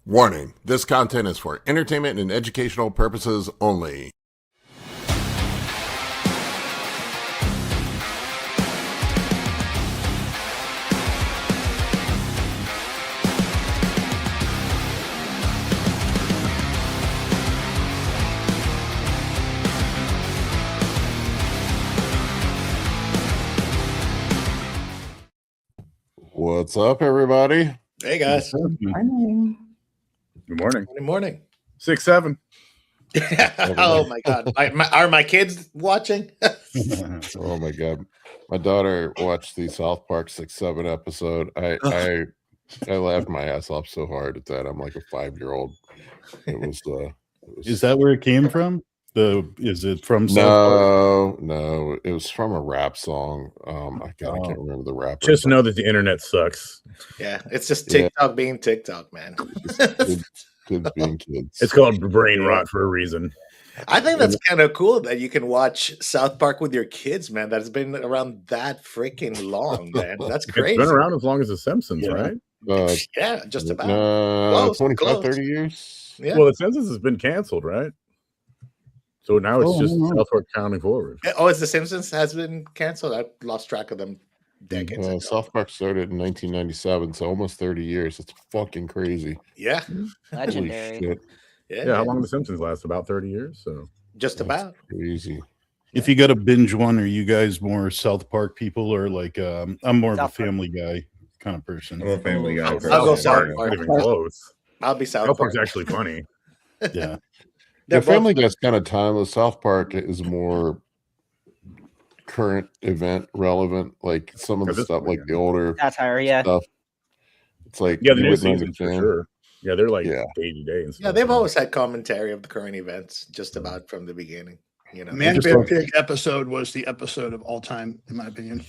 Warning, this content is for entertainment and educational purposes only. What's up, everybody? Hey, guys. Good morning. Good morning. Good morning. 6-7. Oh, my God. Are my kids watching? Oh, my God. My daughter watched the South Park 6-7 episode. I laughed my ass off so hard at that. I'm like a 5-year-old. It was Is that where it came from? Is it from South Park? No. It was from a rap song. I can't remember the rapper. Just know that the internet sucks. Yeah, it's just TikTok being TikTok, man. Kids being kids. It's called brain rot for a reason. I think that's kind of cool that you can watch South Park with your kids, man. That's been around that freaking long, man. That's crazy. It's been around as long as The Simpsons, right? Yeah, just about. 25, 30 years. Yeah. Well, The Simpsons has been canceled, right? So now it's just South Park counting forward. Oh, it's The Simpsons has been canceled? I lost track of them decades ago. South Park started in 1997, so almost 30 years. It's fucking crazy. Yeah. Legendary. Holy shit. Yeah, how long did The Simpsons last? About 30 years. So Just about. Crazy. If you got to binge one, are you guys more South Park people or like I'm more of a South Park. Family Guy kind of person? I'm a Family Guy. I'll go South South Park. Park. Not even close. I'll be South South Park. Park's actually funny. Yeah. The Family Guy's kind of timeless. South Park is more current event relevant. Like some of the stuff, like the older Satire, yeah. stuff. It's like Yeah, the you new wouldn't season for understand. sure. Yeah, they're like Yeah. day to day and stuff. Yeah, they've always had commentary of the current events, just about from the beginning. You know, Man Bear Pig episode was the episode of all time, in my opinion.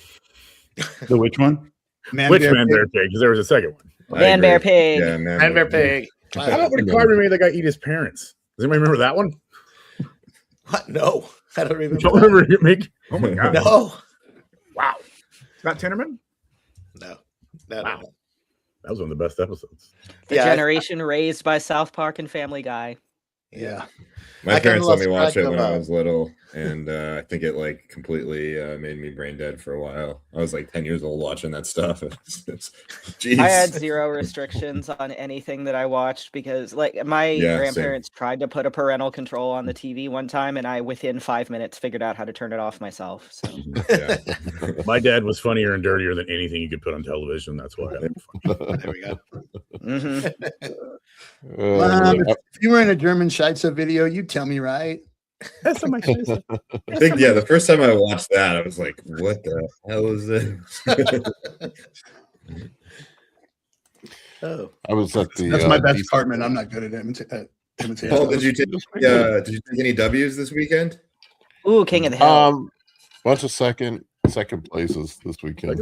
The which one? Which Man Bear Pig? Because there was a second one. Man Bear Pig. Yeah, Man Bear Pig. How about when Carver made that guy eat his parents? Does anybody remember that one? What? No, I don't remember. Don't remember it make? Oh my god! No, Wow, Scott Tinnerman. no. Wow. That was one of the best episodes. The Yeah, generation raised by South Park and Family Guy. Yeah. My I kinda parents let me lost watch track it when of, I was little, and I think it like completely made me brain dead for a while. I was like 10 years old watching that stuff. Jeez. I had zero restrictions on anything that I watched because, like, my grandparents tried to put a parental control on the TV one time, and I, within 5 minutes, figured out how to turn it off myself. So Yeah. My dad was funnier and dirtier than anything you could put on television. That's why. There we go. If you were in a German Scheitzer video, you'd tell me, right? That's my face. I think the first time I watched that, I was like, "What the hell is this?" Oh, I was at the. That's my best department. I'm not good at imitating. Paul, did you take any W's this weekend? Ooh, King of the Hill. Bunch of second places this weekend.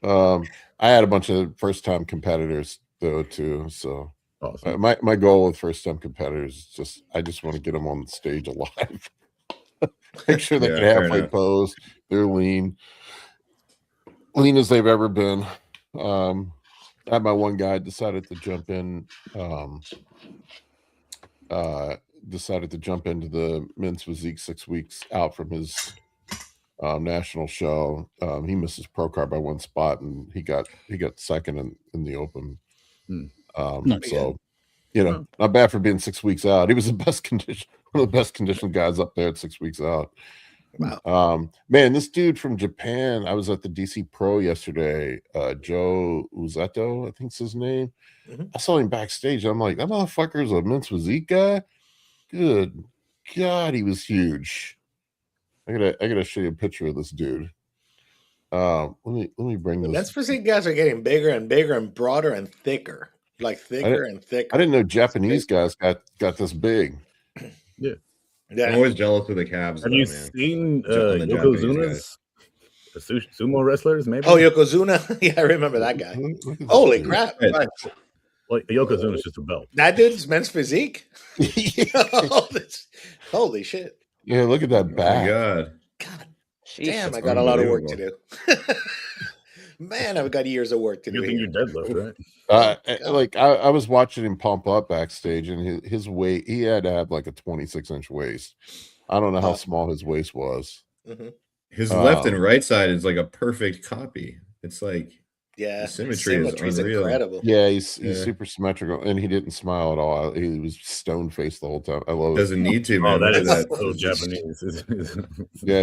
No. I had a bunch of first time competitors though too. So Awesome. my goal with first time competitors is I just want to get them on the stage alive. Make sure they can halfway pose. They're lean as they've ever been. I had my one guy decided to jump in. Decided to jump into the men's physique 6 weeks out from his national show. He missed his pro card by one spot, and he got second in the open. So, not bad for being 6 weeks out. He was the best condition, one of the best conditioned guys up there at 6 weeks out. wow. Man, this dude from Japan. I was at the DC Pro yesterday. Joe Uzetto, I think's his name. I saw him backstage. I'm like, that motherfucker's a men's physique guy. Good God, he was huge. I gotta show you a picture of this dude. Let me bring this. Men's physique guys are getting bigger and bigger and broader and thicker. Like thicker and thicker. I didn't know Japanese guys got this big. Yeah. I'm always jealous of the calves. Have you seen Yokozuna's sumo wrestlers? Maybe. Oh, Yokozuna. Yeah, I remember that guy. Holy crap! Right. Well, Yokozuna's just a belt. That dude's men's physique. Holy shit! Yeah, look at that Oh my back. God. God Sheesh. damn, I got a lot of work to do. Man, I've got years of work to do. Good thing you here. deadlift, right? Like I was watching him pump up backstage, and his weight, he had to have like a 26-inch waist. I don't know how small his waist was. Mm-hmm. His left and right side is like a perfect copy. It's like the symmetry is unreal. Incredible. Yeah, he's super symmetrical, and he didn't smile at all. He was stone faced the whole time. I love it. Doesn't need to, man. Oh, that Look is at so Japanese. Yeah,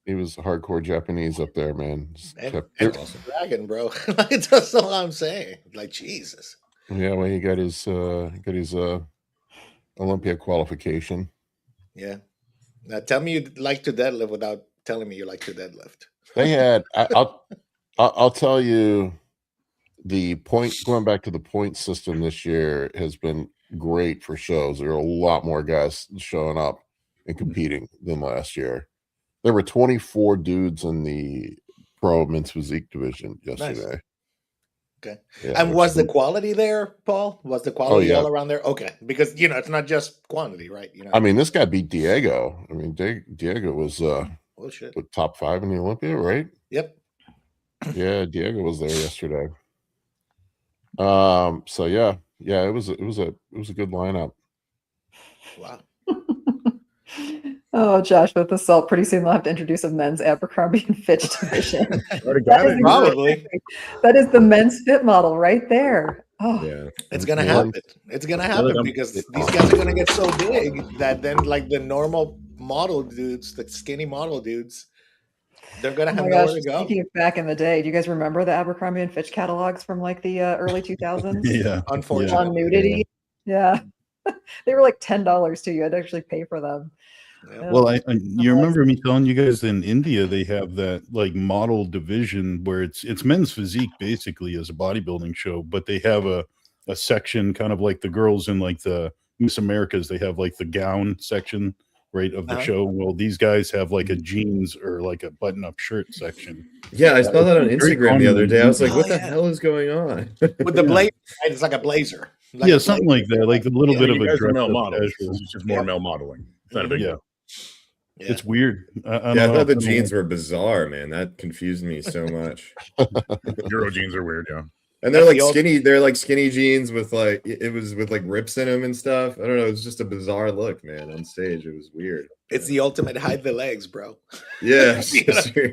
he was hardcore Japanese up there, man. And awesome. Dragon, bro. That's all I'm saying. Like, Jesus. Yeah, well, he got his Olympia qualification. Yeah. Now tell me you like to deadlift without telling me you like to deadlift. They had I'll tell you, the point, going back to the point system this year has been great for shows. There are a lot more guys showing up and competing than last year. There were 24 dudes in the pro men's physique division yesterday. Nice. Okay. Yeah, And was the quality there, Paul? Was the quality all around there? Okay. Because, it's not just quantity, right? I mean, this guy beat Diego. I mean, Diego was top 5 in the Olympia, right? Yep. Yeah, Diego was there yesterday. So yeah, it was a good lineup. Wow. Oh, Josh, with the salt, pretty soon we'll have to introduce a men's Abercrombie and Fitch division. Probably. That is the men's fit model right there. Oh, yeah, it's gonna happen. It's gonna happen because these guys are gonna get so big that then, like, the normal model dudes, the skinny model dudes, they're gonna have nowhere to go. Speaking of back in the day, do you guys remember the Abercrombie and Fitch catalogs from like the early 2000s? Yeah, unfortunately, on nudity. Yeah. They were like $10 too. You had to actually pay for them. Yeah. Well, you remember me telling you guys in India they have that like model division where it's men's physique basically as a bodybuilding show, but they have a section kind of like the girls in like the Miss Americas. They have like the gown section, right, of the show. Well, these guys have like a jeans or like a button-up shirt section. Yeah, I saw that on Instagram the other day. I was like, what the hell is going on? With the blazer, right? It's like a blazer. Like yeah, something like that. Like a little bit of a dress male model. It's just more male modeling. It's not a big deal. Yeah. It's weird. I thought the jeans were bizarre, man. That confused me so much. Euro jeans are weird, yeah. And they're like skinny. They're like skinny jeans with like with like rips in them and stuff. I don't know. It's just a bizarre look, man. On stage, it was weird. It's the ultimate hide the legs, bro. Yeah,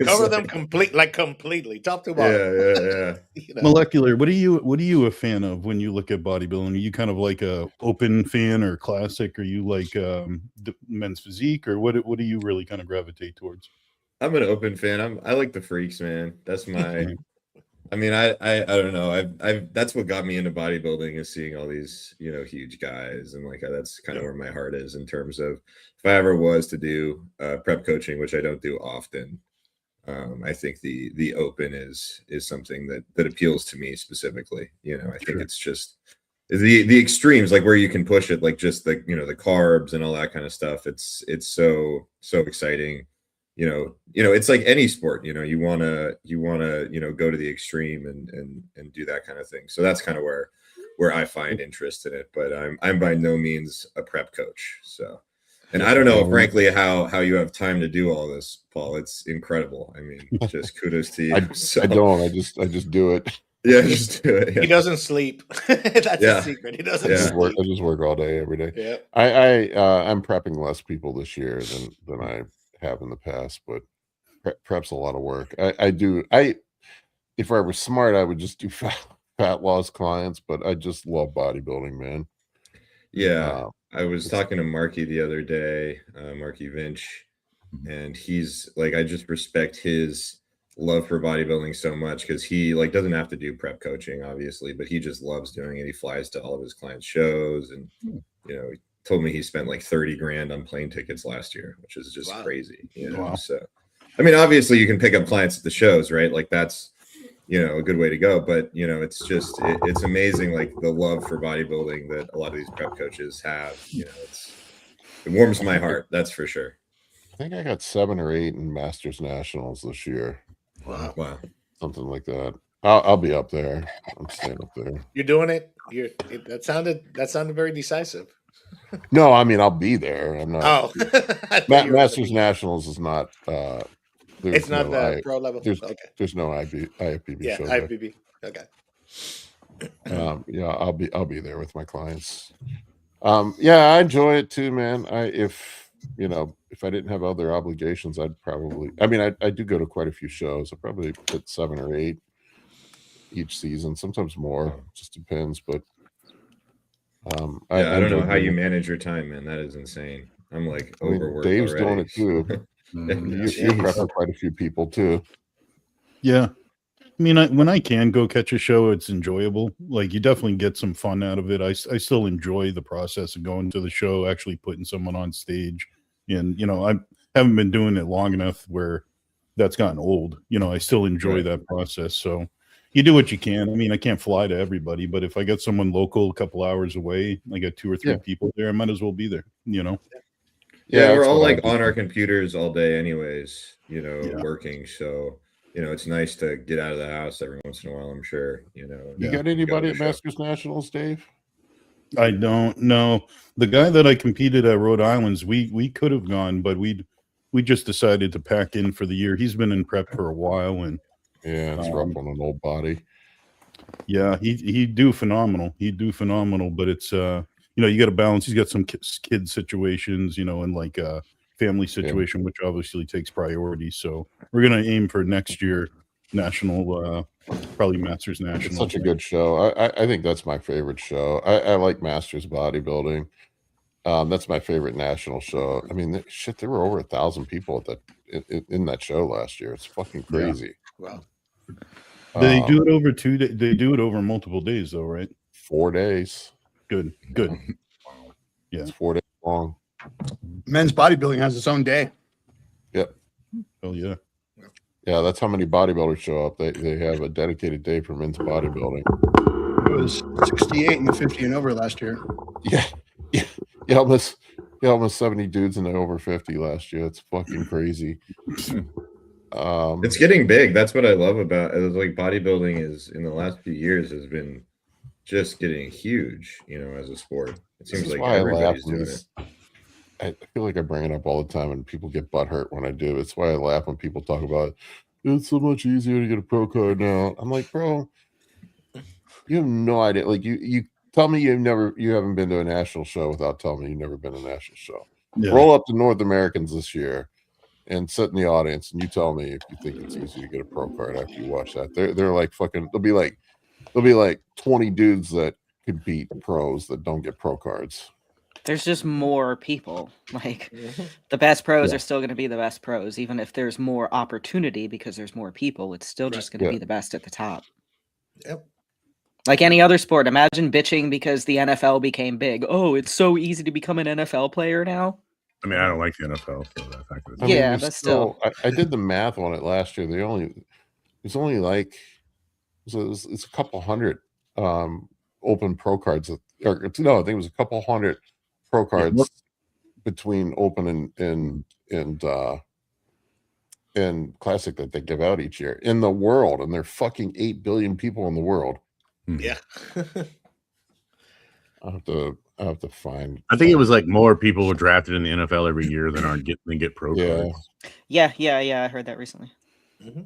cover them completely, top to bottom. Yeah. Molecular. What are you a fan of when you look at bodybuilding? Are you kind of like a open fan or classic? Are you like men's physique, or what do you really kind of gravitate towards? I'm an open fan. I like the freaks, man. That's my. I mean, I don't know. That's what got me into bodybuilding, is seeing all these, huge guys, and like that's kind of where my heart is in terms of if I ever was to do prep coaching, which I don't do often. I think the open is something that appeals to me specifically. I think it's just the extremes, like where you can push it, like just the the carbs and all that kind of stuff. It's so exciting. It's like any sport, you want to, go to the extreme and do that kind of thing. So that's kind of where I find interest in it, but I'm by no means a prep coach. So, and I don't know, frankly, how you have time to do all this, Paul. It's incredible. I mean, just kudos to you. I don't, I just do it. Yeah, just do it. Yeah. He doesn't sleep. That's the secret. He doesn't sleep. I just work all day, every day. Yeah. I'm prepping less people this year than I have in the past, but prep's a lot of work. If I were smart, I would just do fat loss clients, but I just love bodybuilding, man. Yeah. I was talking to Marky the other day, Marky Vinch, and he's like, I just respect his love for bodybuilding so much, because he like doesn't have to do prep coaching, obviously, but he just loves doing it. He flies to all of his clients' shows, and he told me he spent like 30 grand on plane tickets last year, which is just crazy. So I mean, obviously you can pick up clients at the shows, right? Like that's a good way to go, but it's just it's amazing, like the love for bodybuilding that a lot of these prep coaches have. It warms my heart, that's for sure. I think I got 7 or 8 in Masters Nationals this year. Wow. Something like that. I'll be up there. I'm staying up there. You're doing it. That sounded very decisive. No, I mean, I'll be there. I'm not. Oh, Masters Nationals is not It's not the pro level. There's no IFBB show there. IFBB. Okay. Yeah, I'll be there with my clients. Yeah, I enjoy it too, man. If I didn't have other obligations, I'd probably. I mean, I do go to quite a few shows. I probably hit 7 or 8 each season, sometimes more. Just depends, but. I don't know how you manage your time, man. That is insane. I'm like overworked. Dave's already. doing it too. You're prepping quite a few people too. Yeah. I mean, when I can go catch a show, it's enjoyable. Like, you definitely get some fun out of it. I still enjoy the process of going to the show, actually putting someone on stage. And, I haven't been doing it long enough where that's gotten old. I still enjoy that process. So you do what you can. I mean, I can't fly to everybody, but if I get someone local a couple hours away, I got 2 or 3 people there, I might as well be there, Yeah, we're all like on our computers all day anyways, working. So, it's nice to get out of the house every once in a while, I'm sure. You got anybody at Masters Nationals, Dave? I don't know. The guy that I competed at Rhode Island's, we could have gone, but we just decided to pack in for the year. He's been in prep for a while, and it's rough on an old body. Yeah, he'd do phenomenal. He'd do phenomenal, but it's you got to balance. He's got some kid situations, and like family situation, which obviously takes priority. So we're gonna aim for next year national, probably Masters National. It's such a good show. I think that's my favorite show. I like Masters Bodybuilding. That's my favorite national show. I mean, there were over 1,000 people in that show last year. It's fucking crazy. Wow. They do it over 2 days. They do it over multiple days, though, right? 4 days. Good. Yeah, it's 4 days long. Men's bodybuilding has its own day. Yep. Oh yeah. Yeah, that's how many bodybuilders show up. They have a dedicated day for men's bodybuilding. It was 68 and 50 and over last year. Yeah, almost 70 dudes in the over 50 last year. It's fucking crazy. It's getting big. That's what I love about it. Like, bodybuilding is in the last few years has been just getting huge, as a sport. It seems like everybody's doing it. I feel like I bring it up all the time and people get butthurt when I do. It's why I laugh when people talk about it's so much easier to get a pro card now. I'm like, bro, you have no idea. Like, you tell me you haven't been to a national show without telling me you've never been to a national show. Yeah. Roll up to North Americans this year and sit in the audience and you tell me if you think it's easy to get a pro card after you watch that. They're like fucking, there'll be like 20 dudes that could beat pros that don't get pro cards. There's just more people. Like, the best pros are still going to be the best pros, even if there's more opportunity because there's more people. It's still just going to be the best at the top. Yep. Like any other sport, imagine bitching because the NFL became big. Oh, it's so easy to become an NFL player now. I mean, I don't like the NFL, so that fact of it. But still. I did the math on it last year. It's only like it's a couple hundred open pro cards. I think it was a couple hundred pro cards between open and classic that they give out each year in the world, and there are fucking 8 billion people in the world. Yeah. I have to find. I think it was like more people were drafted in the NFL every year than get pro cards. Yeah. I heard that recently. Mm-hmm.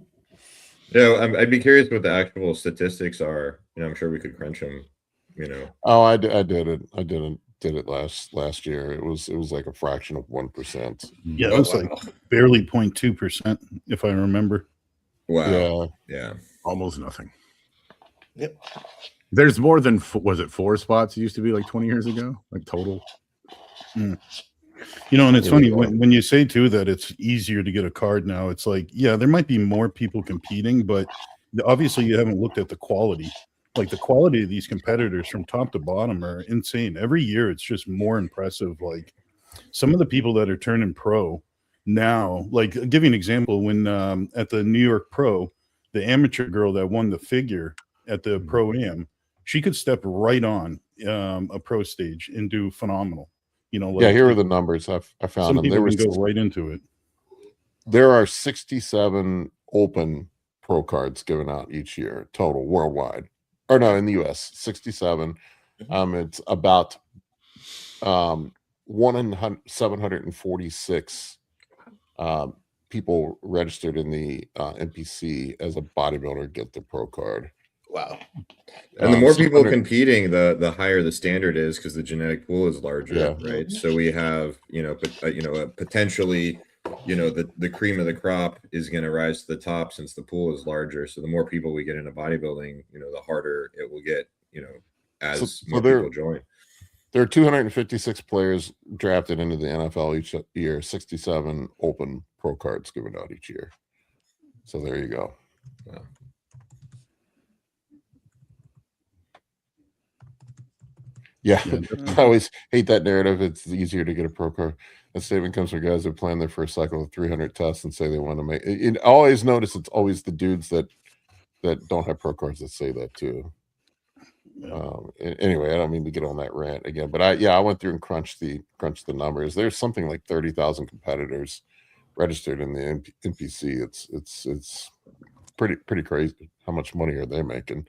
Yeah, I'd be curious what the actual statistics are. I'm sure we could crunch them. Oh, I did it. I did it last year. It was like a fraction of 1%. Yeah, it was like barely 0.2%, if I remember. Wow. Yeah. Almost nothing. Yep. There's more than, was it 4 spots? It used to be like 20 years ago, like total. And it's funny when you say too that it's easier to get a card now. It's like, yeah, there might be more people competing, but obviously you haven't looked at the quality. Like, the quality of these competitors from top to bottom are insane. Every year it's just more impressive. Like, some of the people that are turning pro now, like, I'll give you an example. When at the New York Pro, the amateur girl that won the figure at the Pro Am, she could step right on a pro stage and do phenomenal. Here are the numbers. I found them. People can go right into it. There are 67 open pro cards given out each year total worldwide. Or no, in the US, 67. It's about 746 people registered in the NPC as a bodybuilder get the pro card. Wow. And the more people competing, the higher the standard is, because the genetic pool is larger, right? So we have, potentially, the cream of the crop is going to rise to the top since the pool is larger. So the more people we get into bodybuilding, the harder it will get, as more people join. There are 256 players drafted into the NFL each year, 67 open pro cards given out each year. So there you go. Wow. Yeah, I always hate that narrative. It's easier to get a pro card. That statement comes from guys who plan their first cycle of 300 tests and say they want to make it. I always notice it's always the dudes that don't have pro cards that say that too. Anyway, I don't mean to get on that rant again, but I went through and crunched the numbers. There's something like 30,000 competitors registered in the NPC. It's pretty crazy. How much money are they making?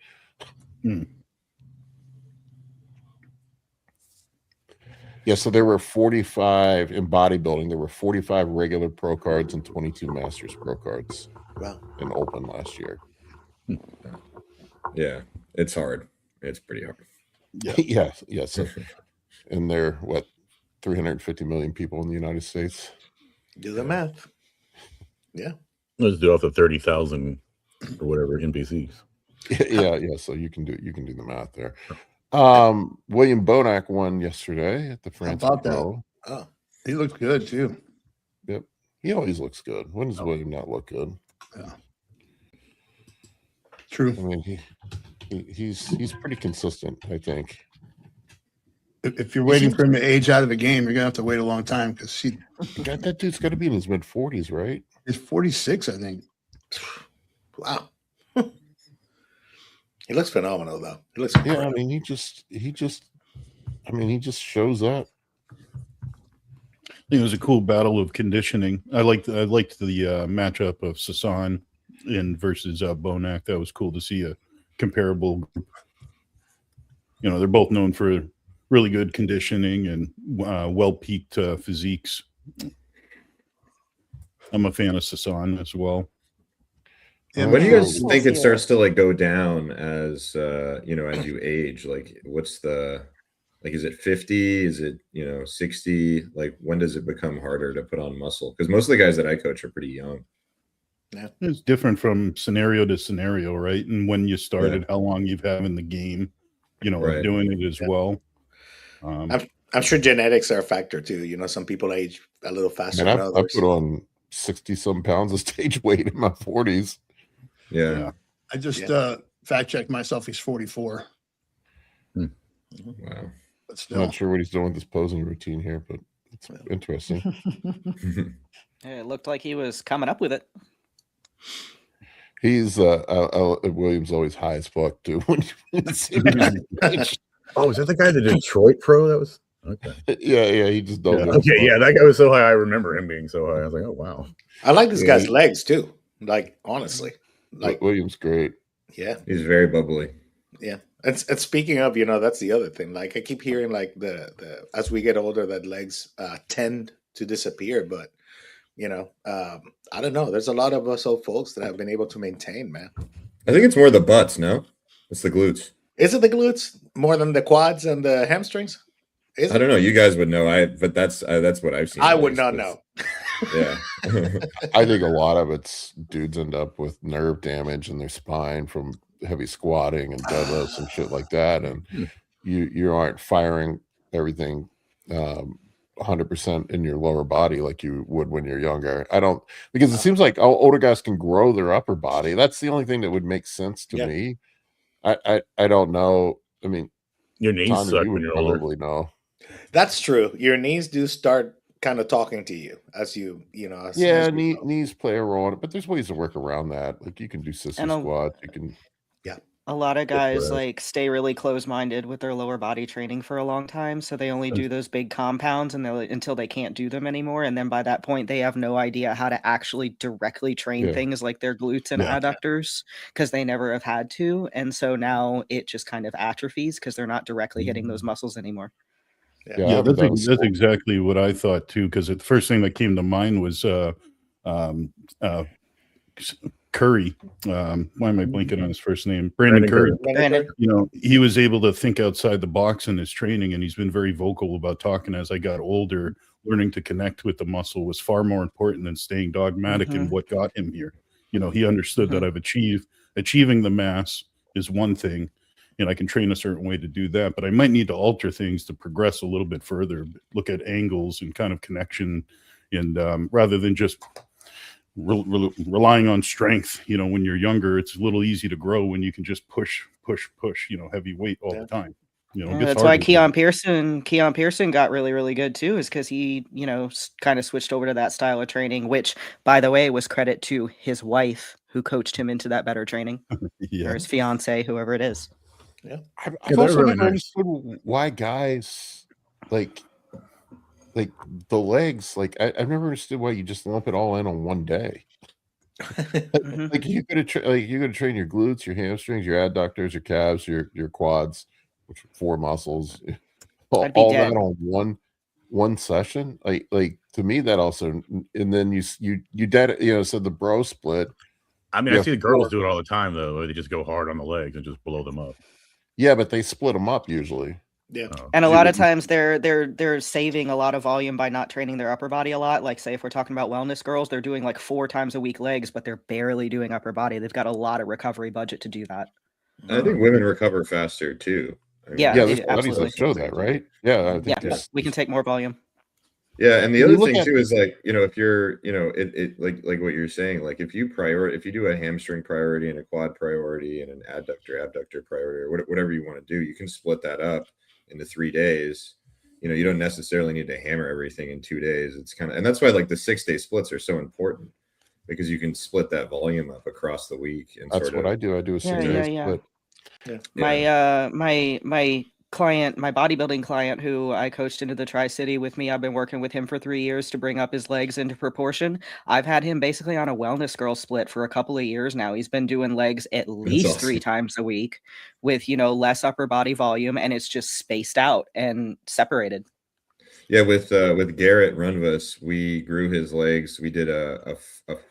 Yeah, so there were 45 in bodybuilding. There were 45 regular pro cards and 22 Masters pro cards. Wow. In open last year. Yeah, it's hard. It's pretty hard. Yeah. So, and there, 350 million people in the United States. Do the math. Yeah. Let's do off the 30,000 or whatever NPCs. Yeah. So you can do the math there. William Bonac won yesterday at the France Pro. Oh, he looks good too. Yep, he always looks good. When does William not look good? Yeah, true. I mean, he's pretty consistent, I think. If you're waiting for him to age out of the game, you're gonna have to wait a long time because that dude's got to be in his mid-40s, right? He's 46, I think. Wow. He looks phenomenal, though. He looks incredible. I mean, he just shows up. I think it was a cool battle of conditioning. I liked the matchup of Sasan versus Bonac. That was cool to see a comparable group. They're both known for really good conditioning and well-peaked physiques. I'm a fan of Sasan as well. When do you guys think it starts to go down as as you age? What's the is it 50? Is it 60? When does it become harder to put on muscle? Because most of the guys that I coach are pretty young. Yeah, it's different from scenario to scenario, right? And when you started, how long you've had in the game, doing it as well. I'm sure genetics are a factor too. Some people age a little faster than others. I put on 60-some pounds of stage weight in my 40s. Yeah. I just fact checked myself. He's 44. Wow. But still. I'm not sure what he's doing with this posing routine here, but it's interesting. It looked like he was coming up with it. He's William's always high as fuck too. Oh, is that the guy, the Detroit pro? That was okay. Yeah. He just don't. Okay, that guy was so high. I remember him being so high. I was like, oh wow. I like this guy's legs too. Honestly. William's great. Yeah, he's very bubbly. Yeah, and speaking of, that's the other thing. I keep hearing the as we get older, that legs tend to disappear. But I don't know. There's a lot of us old folks that have been able to maintain, man. I think it's more the butts. No, it's the glutes. Is it the glutes more than the quads and the hamstrings? I don't know. You guys would know. But that's what I've seen. I would not know. Yeah. I think a lot of it's dudes end up with nerve damage in their spine from heavy squatting and deadlifts and shit like that, and you aren't firing everything 100% in your lower body like you would when you're younger. Because it seems like older guys can grow their upper body. That's the only thing that would make sense to me. I don't know. I mean, your knees suck when you're older. Probably know. That's true. Your knees do start kind of talking to you as knees play a role in it, but there's ways to work around that. Like you can do sissy squats. You can. Yeah. A lot of guys stay really close-minded with their lower body training for a long time, so they only do those big compounds until they can't do them anymore, and then by that point they have no idea how to actually directly train things like their glutes and adductors because they never have had to, and so now it just kind of atrophies because they're not directly hitting those muscles anymore. Yeah, that's exactly what I thought too. Because the first thing that came to mind was um, uh, Curry. Why am I blanking on his first name? Brandon Curry. Brandon. You know, he was able to think outside the box in his training, and he's been very vocal about talking as I got older. Learning to connect with the muscle was far more important than staying dogmatic in what got him here. You know, he understood that achieving the mass is one thing, and I can train a certain way to do that, but I might need to alter things to progress a little bit further, look at angles and kind of connection, and rather than just relying on strength. You know, when you're younger, it's a little easy to grow when you can just push, you know, heavy weight all the time. You know, that's why Keon Pearson got really, really good too, is because he, you know, kind of switched over to that style of training, which, by the way, was credit to his wife who coached him into that better training, or his fiance, whoever it is. I've also never understood why guys like the legs. Like I've never understood why you just lump it all in on one day. Like you could train your glutes, your hamstrings, your adductors, your calves, your quads, which are 4 muscles, all that on one session. Like to me that also, and then you so the bro split. I mean, I see the girls do it all the time though, where they just go hard on the legs and just blow them up. Yeah, but they split them up usually. Yeah, and a lot of times they're saving a lot of volume by not training their upper body a lot. Like, say if we're talking about wellness girls, they're doing like 4 times a week legs, but they're barely doing upper body. They've got a lot of recovery budget to do that. I think women recover faster too. I mean, yeah, there's studies that show that, right? Yeah, I think we can take more volume. Yeah, and the other thing too is like, you know, if you're, you know, it like what you're saying, like if you do a hamstring priority and a quad priority and an abductor priority, or whatever you want to do, you can split that up into 3 days. You know, you don't necessarily need to hammer everything in 2 days. It's kind of, and that's why like the 6-day splits are so important, because you can split that volume up across the week. And that's what I do. I do a 6-day split. My client, my bodybuilding client who I coached into the Tri-City with me, I've been working with him for 3 years to bring up his legs into proportion. I've had him basically on a wellness girl split for a couple of years now. He's been doing legs at least 3 times a week with, you know, less upper body volume, and it's just spaced out and separated. Yeah, with Garrett Runvas, we grew his legs. We did a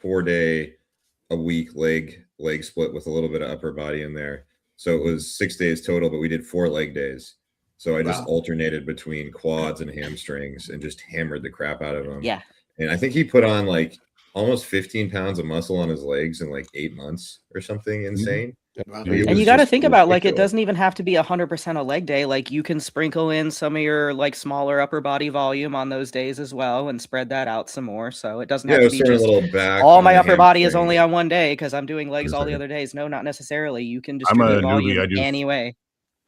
4-day a week leg split with a little bit of upper body in there. So it was 6 days total, but we did 4 leg days. So I just alternated between quads and hamstrings and just hammered the crap out of them. Yeah. And I think he put on like almost 15 pounds of muscle on his legs in like 8 months or something insane. And you got to think about, like, it doesn't even have to be 100% a leg day. Like, you can sprinkle in some of your like smaller upper body volume on those days as well and spread that out some more. So it doesn't have to be just all my upper body is only on one day because I'm doing legs all the other days. No, not necessarily. You can distribute volume anyway.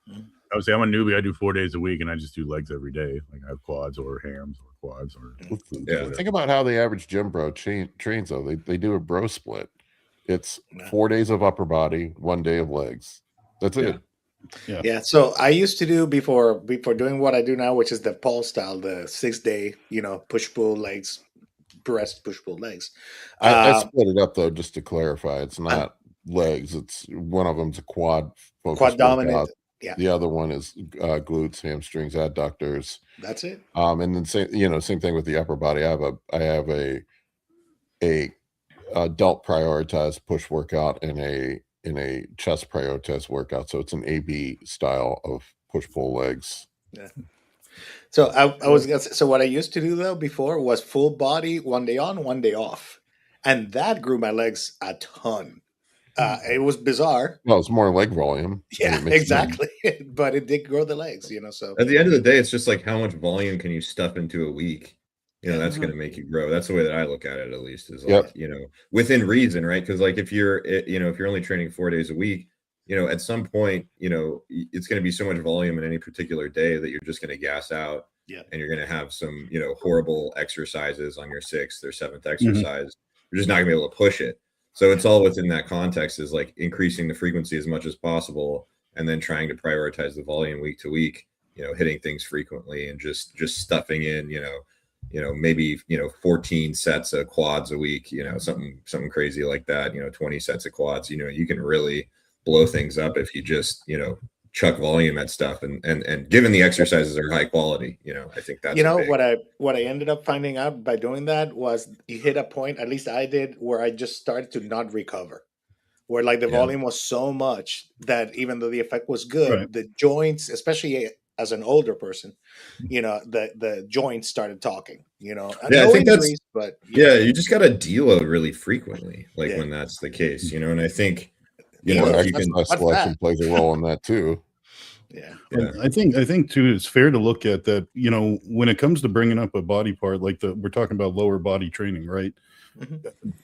I would say I'm a newbie. I do 4 days a week, and I just do legs every day. Like I have quads or hams or quads or. Think about how the average gym bro trains though. They do a bro split. It's 4 days of upper body, 1 day of legs. That's it. Yeah. So I used to do before doing what I do now, which is the Paul style, the 6-day, you know, push pull legs, breast push pull legs. I split it up though, just to clarify. It's not legs. It's one of them's a quad dominant. Yeah. The other one is glutes, hamstrings, adductors. That's it. And then same thing with the upper body. I have a delt prioritized push workout and a chest prioritized workout. So it's an AB style of push pull legs. Yeah. So I was gonna say, so what I used to do though before was full body, 1 day on, 1 day off, and that grew my legs a ton. It was bizarre. Well, it's more leg volume. Yeah, exactly. But it did grow the legs, you know. So at the end of the day, it's just like how much volume can you stuff into a week? You know, that's going to make you grow. That's the way that I look at it, at least, is like, you know, within reason, right? Because like if you're only training 4 days a week, you know, at some point, you know, it's going to be so much volume in any particular day that you're just going to gas out. Yeah. And you're going to have some, you know, horrible exercises on your 6th or 7th exercise. You're just not going to be able to push it. So it's all within that context, is like increasing the frequency as much as possible and then trying to prioritize the volume week to week, you know, hitting things frequently and just stuffing in, you know, maybe, 14 sets of quads a week, you know, something crazy like that, 20 sets of quads, you know, you can really blow things up if you just, chuck volume at stuff, and given the exercises are high quality, I think that's what I ended up finding out by doing that was you hit a point, at least I did, where I just started to not recover, where like the volume was so much that even though the effect was good, Right. the joints, especially as an older person, the joints started talking, I think injuries, but you just got to deload really frequently, like Yeah. when that's the case, and I think, Well, if you can, exercise selection plays a role in that too. Yeah. And I think too, it's fair to look at that, when it comes to bringing up a body part, like we're talking about lower body training, right?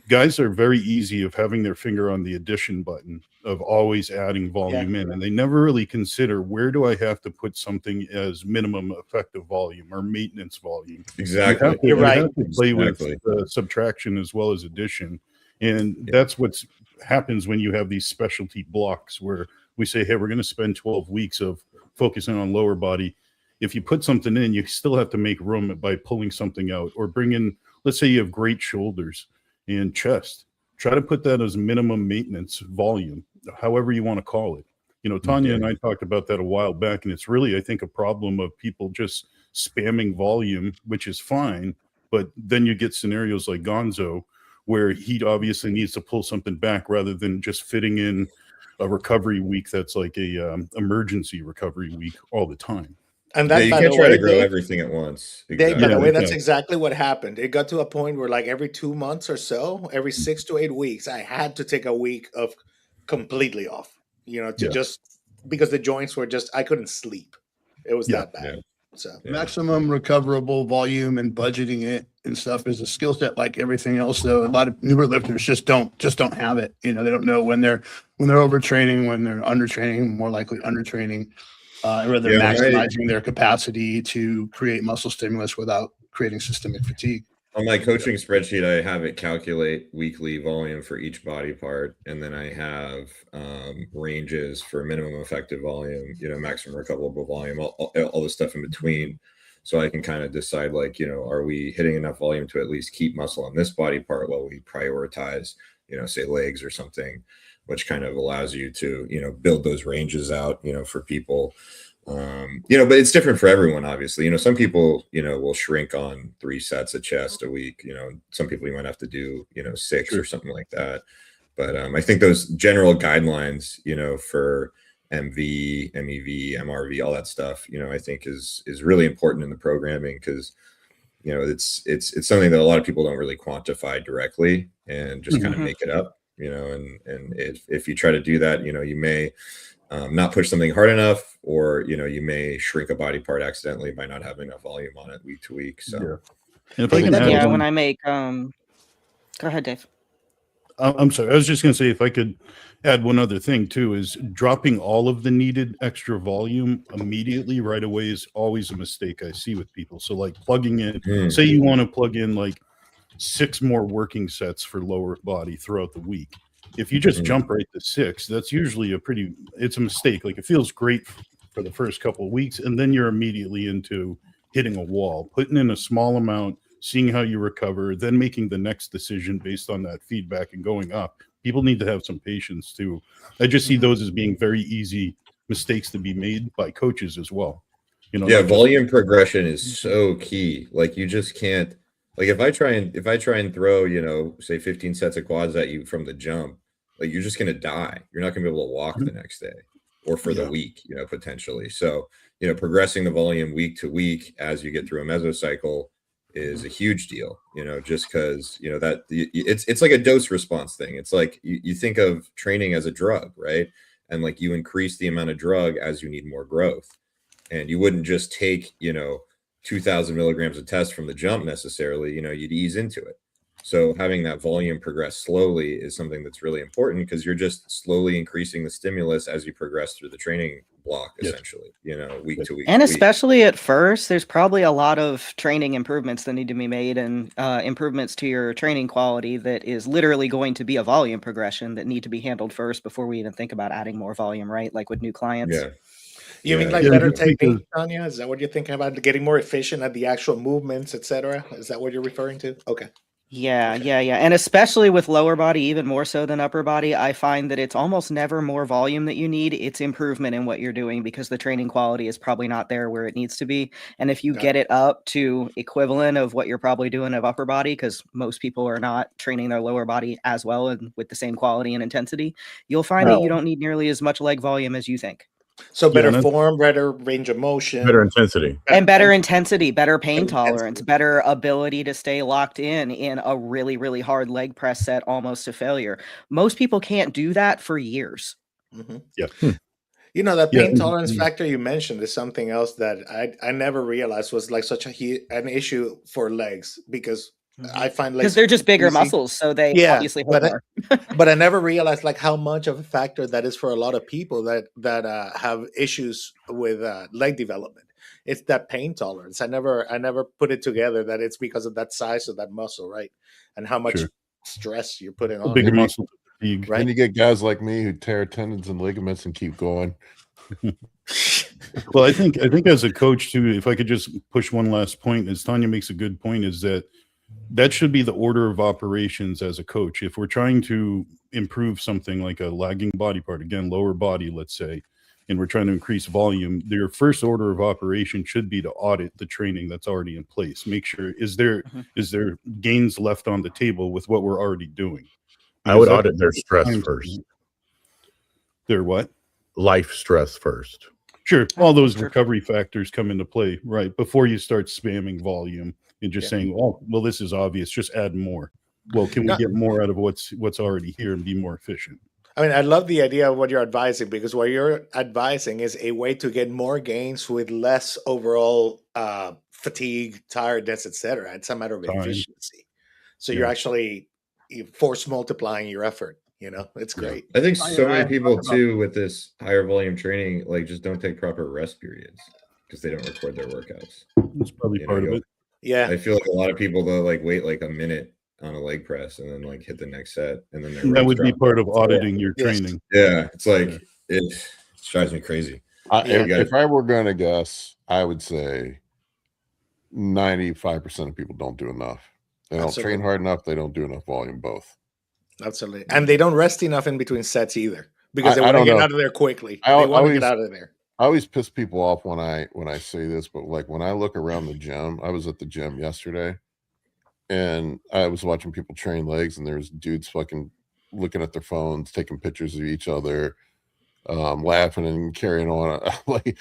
Guys are very easy of having their finger on the addition button, of always adding volume in, and they never really consider, where do I have to put something as minimum effective volume or maintenance volume? Exactly. You right. have to play Exactly. with subtraction as well as addition, and that's what happens when you have these specialty blocks where we say, hey, we're going to spend 12 weeks of focusing on lower body. If you put something in, you still have to make room by pulling something out, or bring in, let's say you have great shoulders and chest. Try to put that as minimum maintenance volume, however you want to call it. Tanya and I talked about that a while back, and it's really, I think, a problem of people just spamming volume, which is fine. But then you get scenarios like Gonzo, where he obviously needs to pull something back rather than just fitting in a recovery week that's like a emergency recovery week all the time. And that, you by can't the try way, to grow Dave, everything at once. Dave, by the way, that's exactly. exactly what happened. It got to a point where, like, every 2 months or so, every 6 to 8 weeks, I had to take a week of completely off, just because the joints were just, I couldn't sleep. It was that bad. So maximum recoverable volume and budgeting it and stuff is a skill set like everything else. Though a lot of newer lifters just don't have it. They don't know when they're overtraining, when they're undertraining, more likely undertraining, or they're maximizing their capacity to create muscle stimulus without creating systemic fatigue. On my coaching spreadsheet, I have it calculate weekly volume for each body part, and then I have ranges for minimum effective volume, maximum recoverable volume, all the stuff in between, so I can kind of decide, like, are we hitting enough volume to at least keep muscle on this body part while we prioritize, say legs or something, which kind of allows you to, build those ranges out, for people. But it's different for everyone, obviously. Some people, will shrink on 3 sets of chest a week. Some people you might have to do, 6 or something like that. But I think those general guidelines, for MV, MEV, MRV, all that stuff, I think is really important in the programming, because, it's something that a lot of people don't really quantify directly and just kind of make it up, and if you try to do that, you may not push something hard enough, or you may shrink a body part accidentally by not having enough volume on it week to week. So if I can add when I make go ahead, Dave. I'm sorry, I was just going to say, if I could add one other thing too, is dropping all of the needed extra volume immediately right away is always a mistake I see with people. So like plugging in, say you want to plug in like 6 more working sets for lower body throughout the week. If you just jump right to 6, that's usually it's a mistake. Like, it feels great for the first couple of weeks, and then you're immediately into hitting a wall. Putting in a small amount, seeing how you recover, then making the next decision based on that feedback and going up. People need to have some patience too. I just see those as being very easy mistakes to be made by coaches as well. Volume progression is so key. Like, you just can't, like, if I try and throw, say 15 sets of quads at you from the jump, like, you're just going to die. You're not going to be able to walk the next day or for the week, potentially. So, progressing the volume week to week as you get through a mesocycle is a huge deal, just because, that it's like a dose response thing. It's like you think of training as a drug, right? And like, you increase the amount of drug as you need more growth. And you wouldn't just take, 2,000 milligrams of test from the jump necessarily, you'd ease into it. So having that volume progress slowly is something that's really important, because you're just slowly increasing the stimulus as you progress through the training block, essentially, week to week. And especially at first, there's probably a lot of training improvements that need to be made, and improvements to your training quality that is literally going to be a volume progression that need to be handled first before we even think about adding more volume, right? Like with new clients. Yeah. You mean like better technique, Tanya? Is that what you're thinking about? Getting more efficient at the actual movements, etc.? Is that what you're referring to? Okay. Yeah, and especially with lower body, even more so than upper body, I find that it's almost never more volume that you need. It's improvement in what you're doing because the training quality is probably not there where it needs to be. And if you Got get it up to equivalent of what you're probably doing of upper body, because most people are not training their lower body as well and with the same quality and intensity, you'll find that you don't need nearly as much leg volume as you think. So Yeah, better and that's- form, better range of motion, Better intensity. And better intensity, better pain Better tolerance, intensity. better ability to stay locked in a really, really hard leg press set almost to failure. Most people can't do that for years. Mhm. Yeah. You know, that Yeah, pain and- tolerance and- factor you mentioned is something else that I never realized was like such an issue for legs, because I find legs Because they're just bigger easy. muscles, so they Yeah, obviously hurt more. but I never realized like how much of a factor that is for a lot of people that have issues with leg development. It's that pain tolerance. I never put it together that it's because of that size of that muscle, right? And how much Sure. stress you're putting A on bigger it. muscle fatigue. Right. Then you get guys like me who tear tendons and ligaments and keep going. Well, I think as a coach too, if I could just push one last point, as Tanya makes a good point, is that should be the order of operations as a coach. If we're trying to improve something like a lagging body part, again, lower body, let's say, and we're trying to increase volume, their first order of operation should be to audit the training that's already in place. Make sure, is there gains left on the table with what we're already doing? I would Because audit their that's stress time- first. Their what? Life stress first. Sure. All those Sure. recovery factors come into play, right? Before you start spamming volume and just saying, oh, well, this is obvious, just add more. Well, can we No. get more out of what's already here and be more efficient? I mean, I love the idea of what you're advising, because what you're advising is a way to get more gains with less overall fatigue, tiredness, etc. It's a matter of Time. efficiency. So you're Yeah. actually force multiplying your effort. You know, it's great. I think I- so I many people talk about- too with this higher volume training, like just don't take proper rest periods because they don't record their workouts. That's probably You know, part of you'll- it. Yeah. I feel like a lot of people though like wait like a minute on a leg press and then like hit the next set and then their That reps would be drop. part of auditing your Yes. training. Yeah, it's like Yeah. it drives me crazy. Yeah. If I were going to guess, I would say 95% of people don't do enough. They don't Absolutely. train hard enough. They don't do enough volume, both. Absolutely. And they don't rest enough in between sets either, because they I want to don't get know. out of there quickly. I They want to always- get out of there. I always piss people off when I say this, but like when I look around the gym, I was at the gym yesterday and I was watching people train legs, and there's dudes fucking looking at their phones, taking pictures of each other, laughing and carrying on. like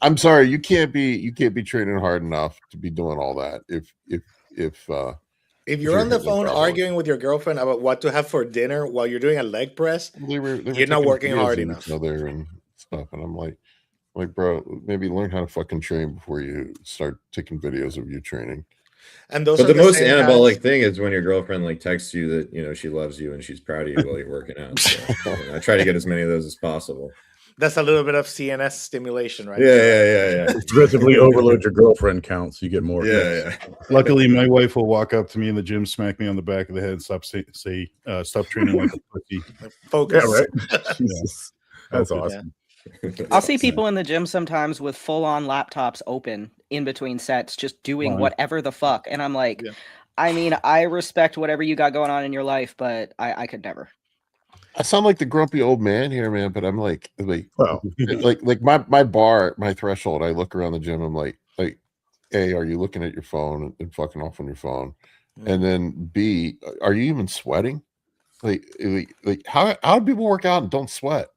I'm sorry, you can't be training hard enough to be doing all that. If If you're you're on the hitting it phone properly. arguing with your girlfriend about what to have for dinner while you're doing a leg press, they were You're not taking working videos hard of enough. each other and stuff, and I'm like, bro, maybe learn how to fucking train before you start taking videos of you training. and those But are the most same anabolic guys- thing is when your girlfriend like texts you that you know she loves you and she's proud of you while you're working out. So, you know, I try to get as many of those as possible. That's a little bit of CNS stimulation, right? Yeah. Progressively overload your girlfriend count so you get more. Yeah. Luckily, my wife will walk up to me in the gym, smack me on the back of the head, and stop training like a pussy. Focus. Yeah, right. Jesus. That's Okay. awesome. I'll see people in the gym sometimes with full-on laptops open in between sets, just doing Fine. whatever the fuck. And I'm like, Yeah. I mean, I respect whatever you got going on in your life, but I could never. I sound like the grumpy old man here, man, but I'm like Well, my threshold. I look around the gym. I'm like, A, are you looking at your phone and fucking off on your phone? And then B, are you even sweating? Like how do people work out and don't sweat?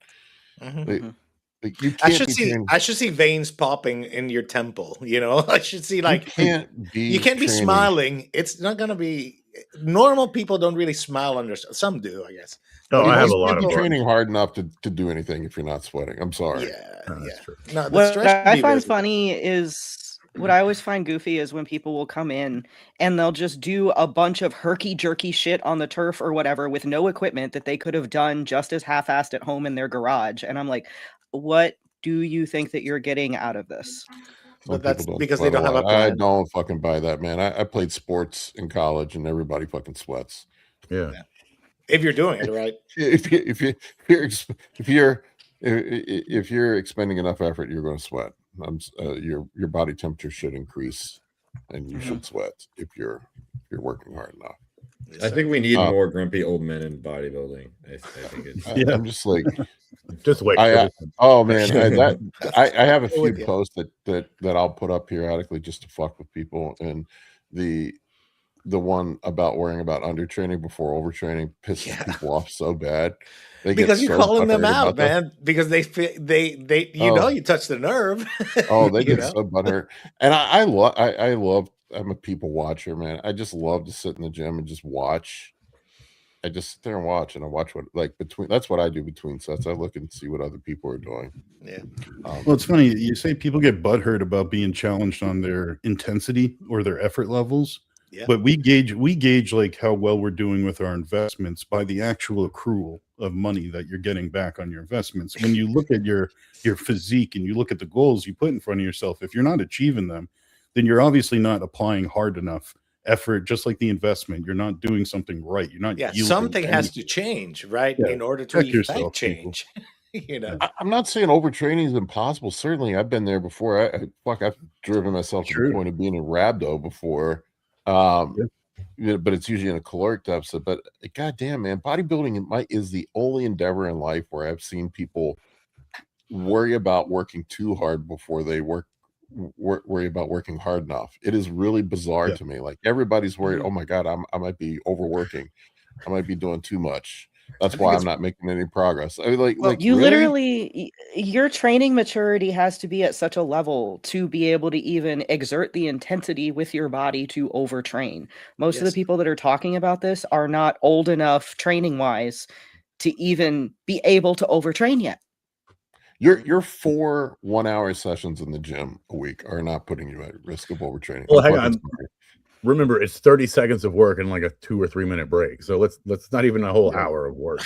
Mhm. Like you I can't should be see. training- I should see veins popping in your temple. You know, I should see you like can't be you can't be training- smiling. It's not gonna be. Normal people don't really smile under. Some do, I guess. no, But I have most a lot Can't of be people- training hard enough to do anything if you're not sweating. I'm sorry. Yeah, Oh, that's yeah. true. No, the What stress should I be find visible. funny is what I always find goofy is when people will come in and they'll just do a bunch of herky jerky shit on the turf or whatever with no equipment that they could have done just as half-assed at home in their garage. And I'm like, what do you think that you're getting out of this? Some But that's people because they sweat don't have a lot. I plan. don't fucking buy that, man. I played sports in college and everybody fucking sweats. Yeah. If you're doing it right. If you're expending enough effort, you're going to sweat. Your body temperature should increase and you Mhm. should sweat if you're working hard enough. I think we need Uh, more grumpy old men in bodybuilding. I think it's Yeah. I'm just like, Just wait. I oh man, I have a Go few with you. posts that I'll put up periodically just to fuck with people, and the one about worrying about undertraining before overtraining pisses Yeah. people off so bad. They Because get you're so calling them butthurt out, about that. man. Because they Oh. you touched the nerve. Oh, they you get know? so butthurt, and I love. I'm a people watcher, man. I just love to sit in the gym and just watch. I just sit there and watch, and I watch what between. That's what I do between sets. I look and see what other people are doing. Yeah. Well, it's funny. You say people get butthurt about being challenged on their intensity or their effort levels. Yeah. But we gauge like how well we're doing with our investments by the actual accrual of money that you're getting back on your investments. When you look at your physique and you look at the goals you put in front of yourself, if you're not achieving them, then you're obviously not applying hard enough effort. Just like the investment, you're not doing something right. You're not. Yeah. yielding Something has to anything. change, right? Yeah. In order to Check effect yourself, people. change. You know. I'm not saying overtraining is impossible. Certainly, I've been there before. I've driven myself to the point of being in rhabdo before. But it's usually in a caloric deficit. But goddamn, man, bodybuilding is the only endeavor in life where I've seen people worry about working too hard before they worry about working hard enough. It is really bizarre to me. Like everybody's worried. Oh my god, I might be overworking. I might be doing too much. That's why I'm not making any progress. I mean, Well, you really? literally, your training maturity has to be at such a level to be able to even exert the intensity with your body to overtrain. Most of the people that are talking about this are not old enough training wise to even be able to overtrain yet. Your 4 1-hour sessions in the gym a week are not putting you at risk of overtraining. Well, hang on. Remember, it's 30 seconds of work and like a 2 or 3 minute break. So let's not even a whole hour of work.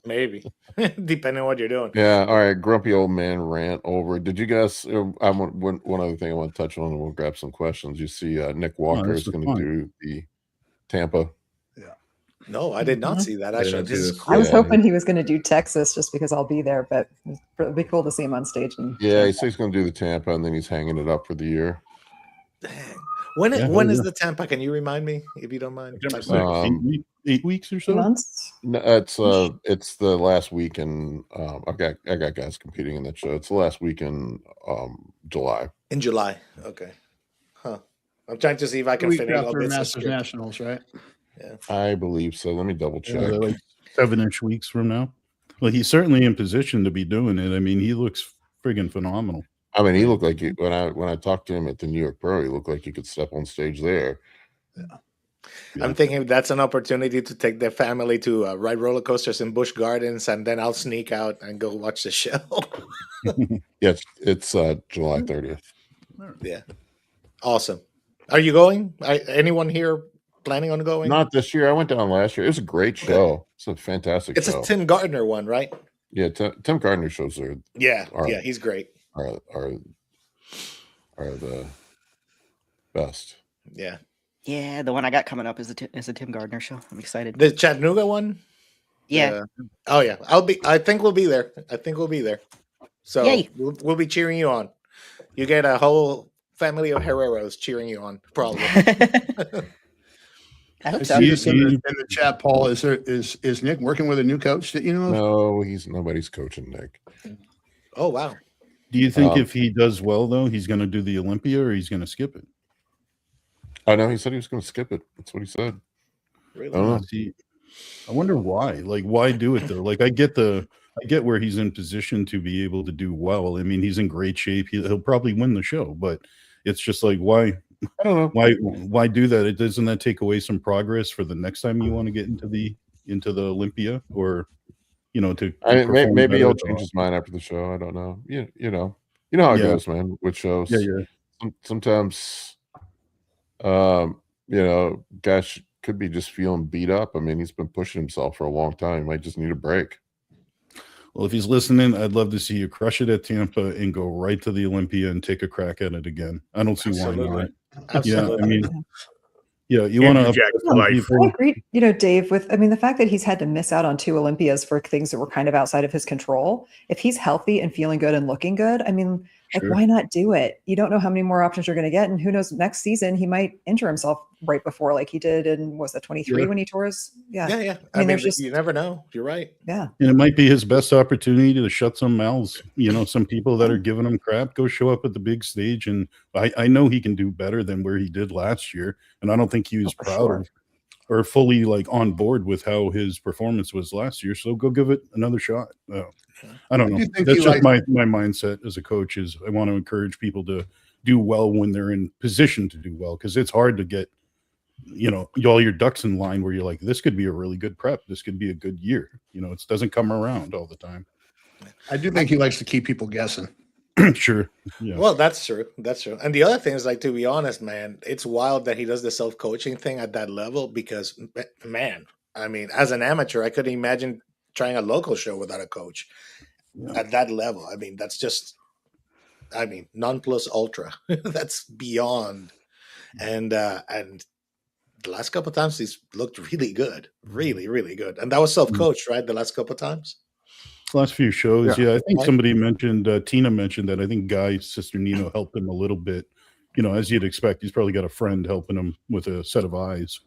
Maybe. Depending on what you're doing. Yeah. All right. Grumpy old man rant over. Did you guys? I want one other thing I want to touch on, and we'll grab some questions. You see, Nick Walker is going to do the Tampa. No, I did not see that. Actually, this is cool. I was hoping he was going to do Texas just because I'll be there, but it'd be cool to see him on stage. Yeah, he says he's going to do the Tampa, and then he's hanging it up for the year. Dang. When is the Tampa? Can you remind me if you don't mind? 8 weeks or so. Months? No, it's the last week in. I got guys competing in that show. It's the last week in July. In July, okay. Huh. I'm trying to see if I can Week finish all after this. Masters Nationals, right? Yeah, I believe so. Let me double check. Like 7-ish weeks from now. Well, he's certainly in position to be doing it. I mean, he looks friggin' phenomenal. I mean, he looked like when I talked to him at the New York Pro, he looked like he could step on stage there. Yeah. I'm thinking that's an opportunity to take the family to ride roller coasters in Busch Gardens, and then I'll sneak out and go watch the show. Yeah, it's July 30th. Yeah, awesome. Are you going? Anyone here planning on going? Not this year. I went down last year. It was a great show. It's a fantastic show. It's a Tim Gardner one, right? Yeah, Tim Gardner shows are he's great. Are the best. Yeah. Yeah, the one I got coming up is a Tim Gardner show. I'm excited. The Chattanooga one? Yeah. Oh yeah. I think we'll be there. So Yay. we'll be cheering you on. You get a whole family of Herreros cheering you on, probably. I hope I so. see this in the chat, Paul. Is Nick working with a new coach that you know of? No, nobody's coaching Nick. Oh wow. Do you think if he does well, though, he's going to do the Olympia or he's going to skip it? I know he said he was going to skip it. That's what he said. Really? See, I wonder why. Like, why do it though? Like, I get where he's in position to be able to do well. I mean, he's in great shape. He'll probably win the show, but it's just like, why? I don't know. Why do that? It doesn't that take away some progress for the next time you want to get into the Olympia, or maybe he'll change his mind after the show. I don't know. You know how it goes, man. With shows, sometimes, guys could be just feeling beat up. I mean, he's been pushing himself for a long time. He might just need a break. Well, if he's listening, I'd love to see you crush it at Tampa and go right to the Olympia and take a crack at it again. I don't see why not. Absolutely. Yeah, I mean, you want to. I agree, Dave, the fact that he's had to miss out on 2 Olympias for things that were kind of outside of his control. If he's healthy and feeling good and looking good, Like, Sure. why not do it? You don't know how many more options you're going to get. And who knows, next season, he might injure himself right before, like he did in, was that 23 Yeah. when he tore his? Yeah. Yeah. I mean, there's just, you never know. You're right. yeah. And it might be his best opportunity to shut some mouths. You know, some people that are giving him crap, go show up at the big stage. And I know he can do better than where he did last year. And I don't think he was for proud sure. of or fully like on board with how his performance was last year. So go give it another shot. I don't know. do think That's he just my mindset as a coach is I want to encourage people to do well when they're in position to do well, because it's hard to get, you know, all your ducks in line where you're like, this could be a really good prep. This could be a good year. You know, it doesn't come around all the time. I do think he likes to keep people guessing. Sure. Yeah. Well, that's true. That's true. And the other thing is, like, to be honest, man, it's wild that he does the self-coaching thing at that level because, man, I mean, as an amateur, I couldn't imagine trying a local show without a coach at that level. I mean, that's just, I mean, non plus ultra. That's beyond. And the last couple of times he's looked really good, really, really good. And that was self-coached, right? The last couple of times. Last few shows, yeah. I think Right. somebody mentioned, Tina mentioned that I think Guy's sister Nino helped him a little bit. You know, as you'd expect, he's probably got a friend helping him with a set of eyes.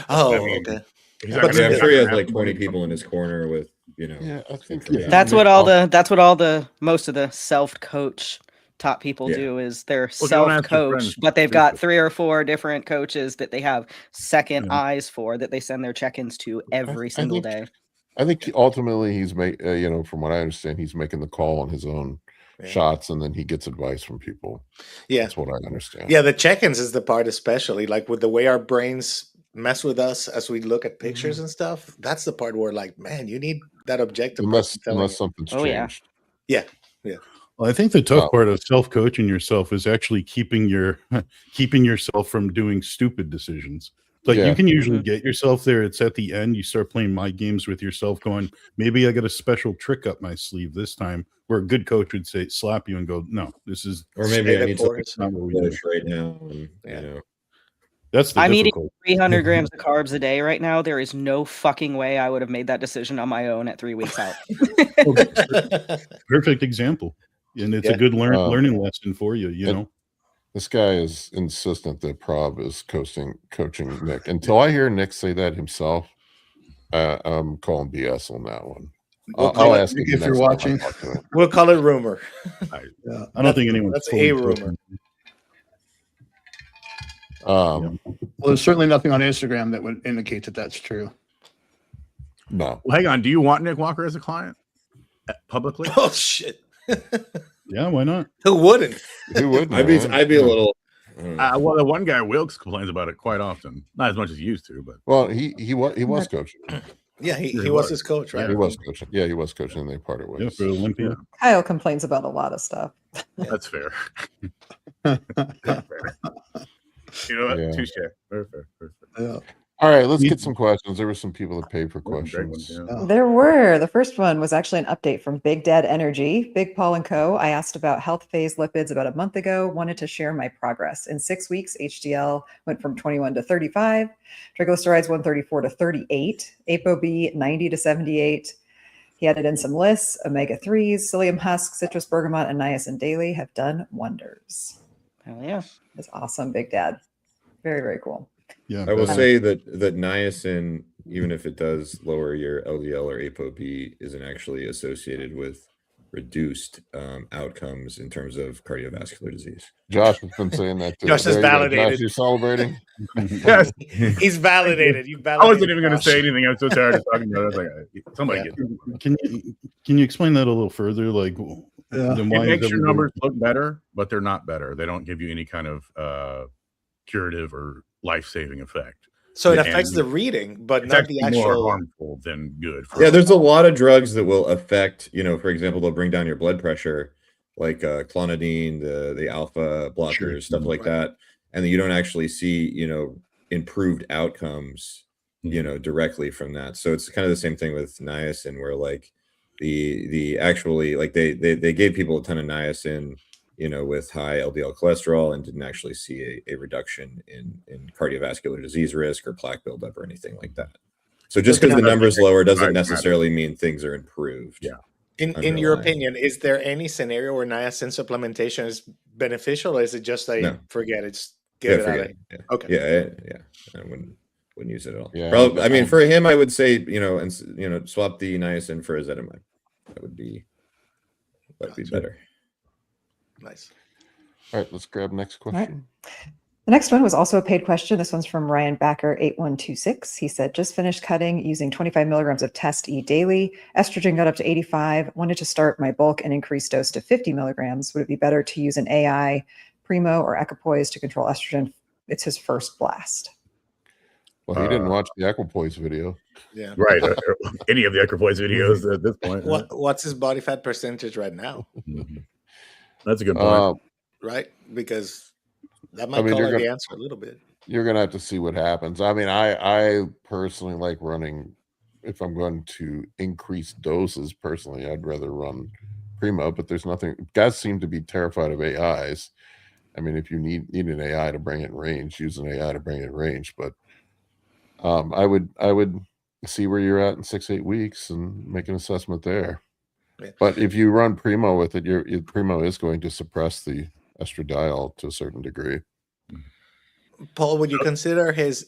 Oh, I mean, okay. He's But not I'm gonna sure he has have like 20 somebody people in his corner with, you know. Yeah, I think Yeah. That's what all the most of the self-coach top people Yeah. do is they're Well, don't ask your self-coach, friends but they've to got do it. 3 or 4 different coaches that they have second Yeah. eyes for that they send their check-ins to every single day. I think ultimately he's you know, from what I understand, he's making the call on his own Yeah. shots, and then he gets advice from people. Yeah. That's what I understand. Yeah, the check-ins is the part, especially like with the way our brains mess with us as we look at pictures and stuff. That's the part where, like, man, you need that objective unless person telling unless you. something's Oh, yeah. changed. Yeah. Well, I think the tough Oh. part of self-coaching yourself is actually keeping yourself from doing stupid decisions. Like Yeah. you can usually Mhm. get yourself there. It's at the end. You start playing mind games with yourself going, maybe I got a special trick up my sleeve this time, where a good coach would say, slap you and go, no, this is Or maybe Stay I the need course. something not what we do. push right now. And, Yeah. you know. That's the I'm eating difficult. 300 grams of carbs a day right now. There is no fucking way I would have made that decision on my own at 3 weeks out. Perfect example. And it's Yeah. a good learning lesson for you, you and- know? This guy is insistent that Prob is coaching Nick. Until I hear Nick say that himself, I'm calling BS on that one. We'll I'll call it- ask him if the you're next time I watching. talk to him. We'll call it rumor. Yeah. I don't think anyone's that's fully a rumor. coaching. Um, Well, there's certainly nothing on Instagram that would indicate that that's true. no. Well, hang on. Do you want Nick Walker as a client publicly? Oh shit! Yeah, why not? Who wouldn't? Who wouldn't? I'd be man? a little. I don't know. Well, the one guy Wilkes complains about it quite often. Not as much as he used to, but Well, he was coaching. Yeah, he He was was. his coach, right? He was coaching. Yeah, he was coaching, and they parted Yeah, ways. for Olympia. Kyle complains about a lot of stuff. that's fair. Fair. You know what? Yeah. Touche. Very fair. Very fair. Yeah. All right, let's get some questions. There were some people that paid for Those are great questions. ones, yeah. Oh. There were. The first one was actually an update from Big Dad Energy. Big Paul and Co. I asked about health phase lipids about a month ago. Wanted to share my progress. In 6 weeks, HDL went from 21 to 35, triglycerides 134 to 38, ApoB 90 to 78. He added in some lists. Omega-3s, psyllium husk, citrus bergamot, and niacin daily have done wonders. Hell yeah. That's awesome, Big Dad. Very, very cool. Yeah. I will that's- say that niacin, even if it does lower your LDL or ApoB, isn't actually associated with reduced outcomes in terms of cardiovascular disease. Josh has been saying that too. Josh is There you go. validated. Josh, you're celebrating. Yes. He's validated. You I validated. wasn't even going to Josh. say anything. I'm so tired of talking about it. I was like, somebody Yeah. get it. Can you explain that a little further? Like, Yeah. then It why makes is your everybody- numbers look better, but they're not better. They don't give you any kind of curative or life-saving effect. So it And affects the reading, but It's not the actually more actual. harmful than good. Yeah, there's a lot of drugs that will affect, for example, they'll bring down your blood pressure, like clonidine, the alpha blockers, Sure. stuff like that. And then you don't actually see, improved outcomes, directly from that. So it's kind of the same thing with niacin, where like the actually, like they gave people a ton of niacin, with high LDL cholesterol and didn't actually see a reduction in cardiovascular disease risk or plaque buildup or anything like that. So just because the number's lower doesn't necessarily mean things are improved. Yeah. In your underlying. opinion, is there any scenario where niacin supplementation is beneficial, or is it just like No. forget it, just get it out forget of it. here? Yeah. Okay. Yeah. I wouldn't use it at all. Yeah, Probably. I mean, but- for him, I would say swap the niacin for ezetimibe. That would be better. Nice. All right, let's grab next question. The next one was also a paid question. This one's from Ryan Backer 8126. He said, just finished cutting using 25 milligrams of Test E daily. Estrogen got up to 85. Wanted to start my bulk and increase dose to 50 milligrams. Would it be better to use an AI, Primo, or Equipoise to control estrogen? It's his first blast. Well, he didn't watch the Equipoise video. Yeah. Right. Any of the Equipoise videos at this point. What's his body fat percentage right now? That's a good point. Right? Because that might color the answer a little bit. You're gonna have to see what happens. I mean, I personally like running. If I'm going to increase doses, personally, I'd rather run Primo. But there's nothing. Guys seem to be terrified of AIs. I mean, if you need an AI to bring it in range, use an AI to bring it in range. But I would see where you're at in 6-8 weeks and make an assessment there. Yeah. But if you run Primo with it, your Primo is going to suppress the estradiol to a certain degree. Paul, would you consider his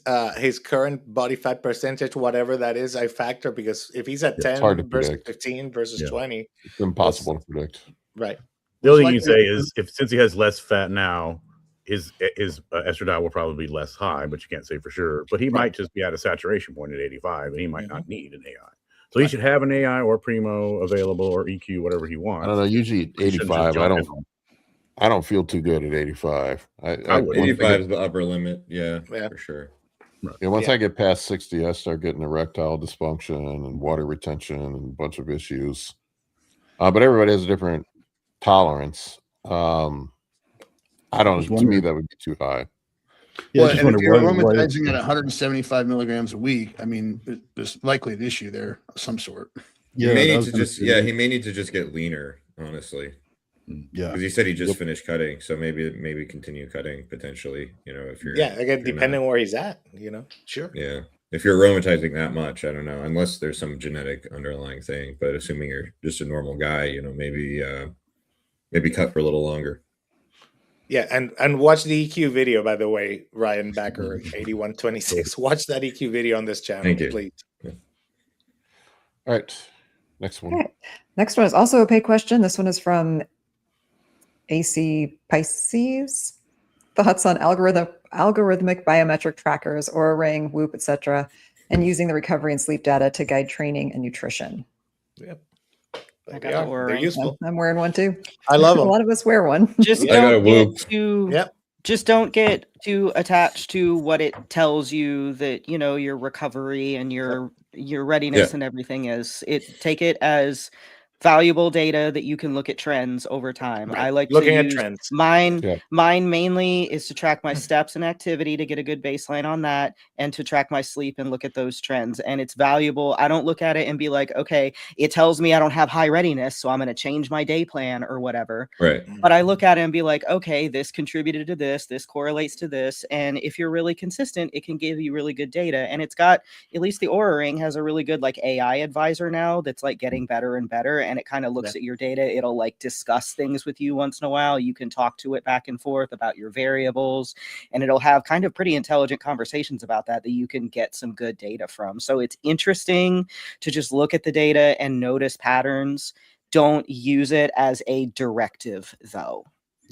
current body fat percentage, whatever that is, a factor? Because if he's at 10 versus 15 versus 20, it's impossible to predict. Right. The only thing you can say is since he has less fat now, his estradiol will probably be less high, but you can't say for sure. But he might just be at a saturation point at 85, and he might not need an AI. So he should have an AI or Primo available or EQ, whatever he wants. I don't know. Usually 85. I don't feel too good at 85. 85 is the upper limit. Yeah, for sure. Yeah, once I get past 60, I start getting erectile dysfunction and water retention and a bunch of issues. But everybody has a different tolerance. I don't. To me, that would be too high. Yeah, well, and if you're aromatizing at 175 milligrams a week, I mean, there's likely an issue there of some sort. Yeah, he may need to just get leaner, honestly. Yeah, because he said he just finished cutting, so maybe continue cutting potentially. If you're again, depending on where he's at, sure. Yeah, if you're aromatizing that much, I don't know, unless there's some genetic underlying thing. But assuming you're just a normal guy, maybe cut for a little longer. Yeah, and watch the EQ video, by the way, Ryan Backer 8126. Watch that EQ video on this channel, please. Yeah. All right, next one. Okay. Next one is also a paid question. This one is from AC Pisces. Thoughts on algorithmic biometric trackers, Oura Ring, Whoop, etc., and using the recovery and sleep data to guide training and nutrition. Yep. They're useful. I'm wearing one too. I love them. A lot of us wear one. Just don't get too attached to what it tells you that your recovery and your readiness and everything is. Take it as valuable data that you can look at trends over time. I like looking to at use trends. Mine mainly is to track my steps and activity to get a good baseline on that, and to track my sleep and look at those trends. And it's valuable. I don't look at it and be like, okay, it tells me I don't have high readiness, so I'm going to change my day plan or whatever. Right. But I look at it and be like, okay, this contributed to this correlates to this. And if you're really consistent, it can give you really good data. And it's got, at least the Oura Ring has a really good AI advisor now that's getting better and better. And it kind of looks at your data. It'll discuss things with you once in a while. You can talk to it back and forth about your variables, and it'll have kind of pretty intelligent conversations about that you can get some good data from. So it's interesting to just look at the data and notice patterns. Don't use it as a directive though.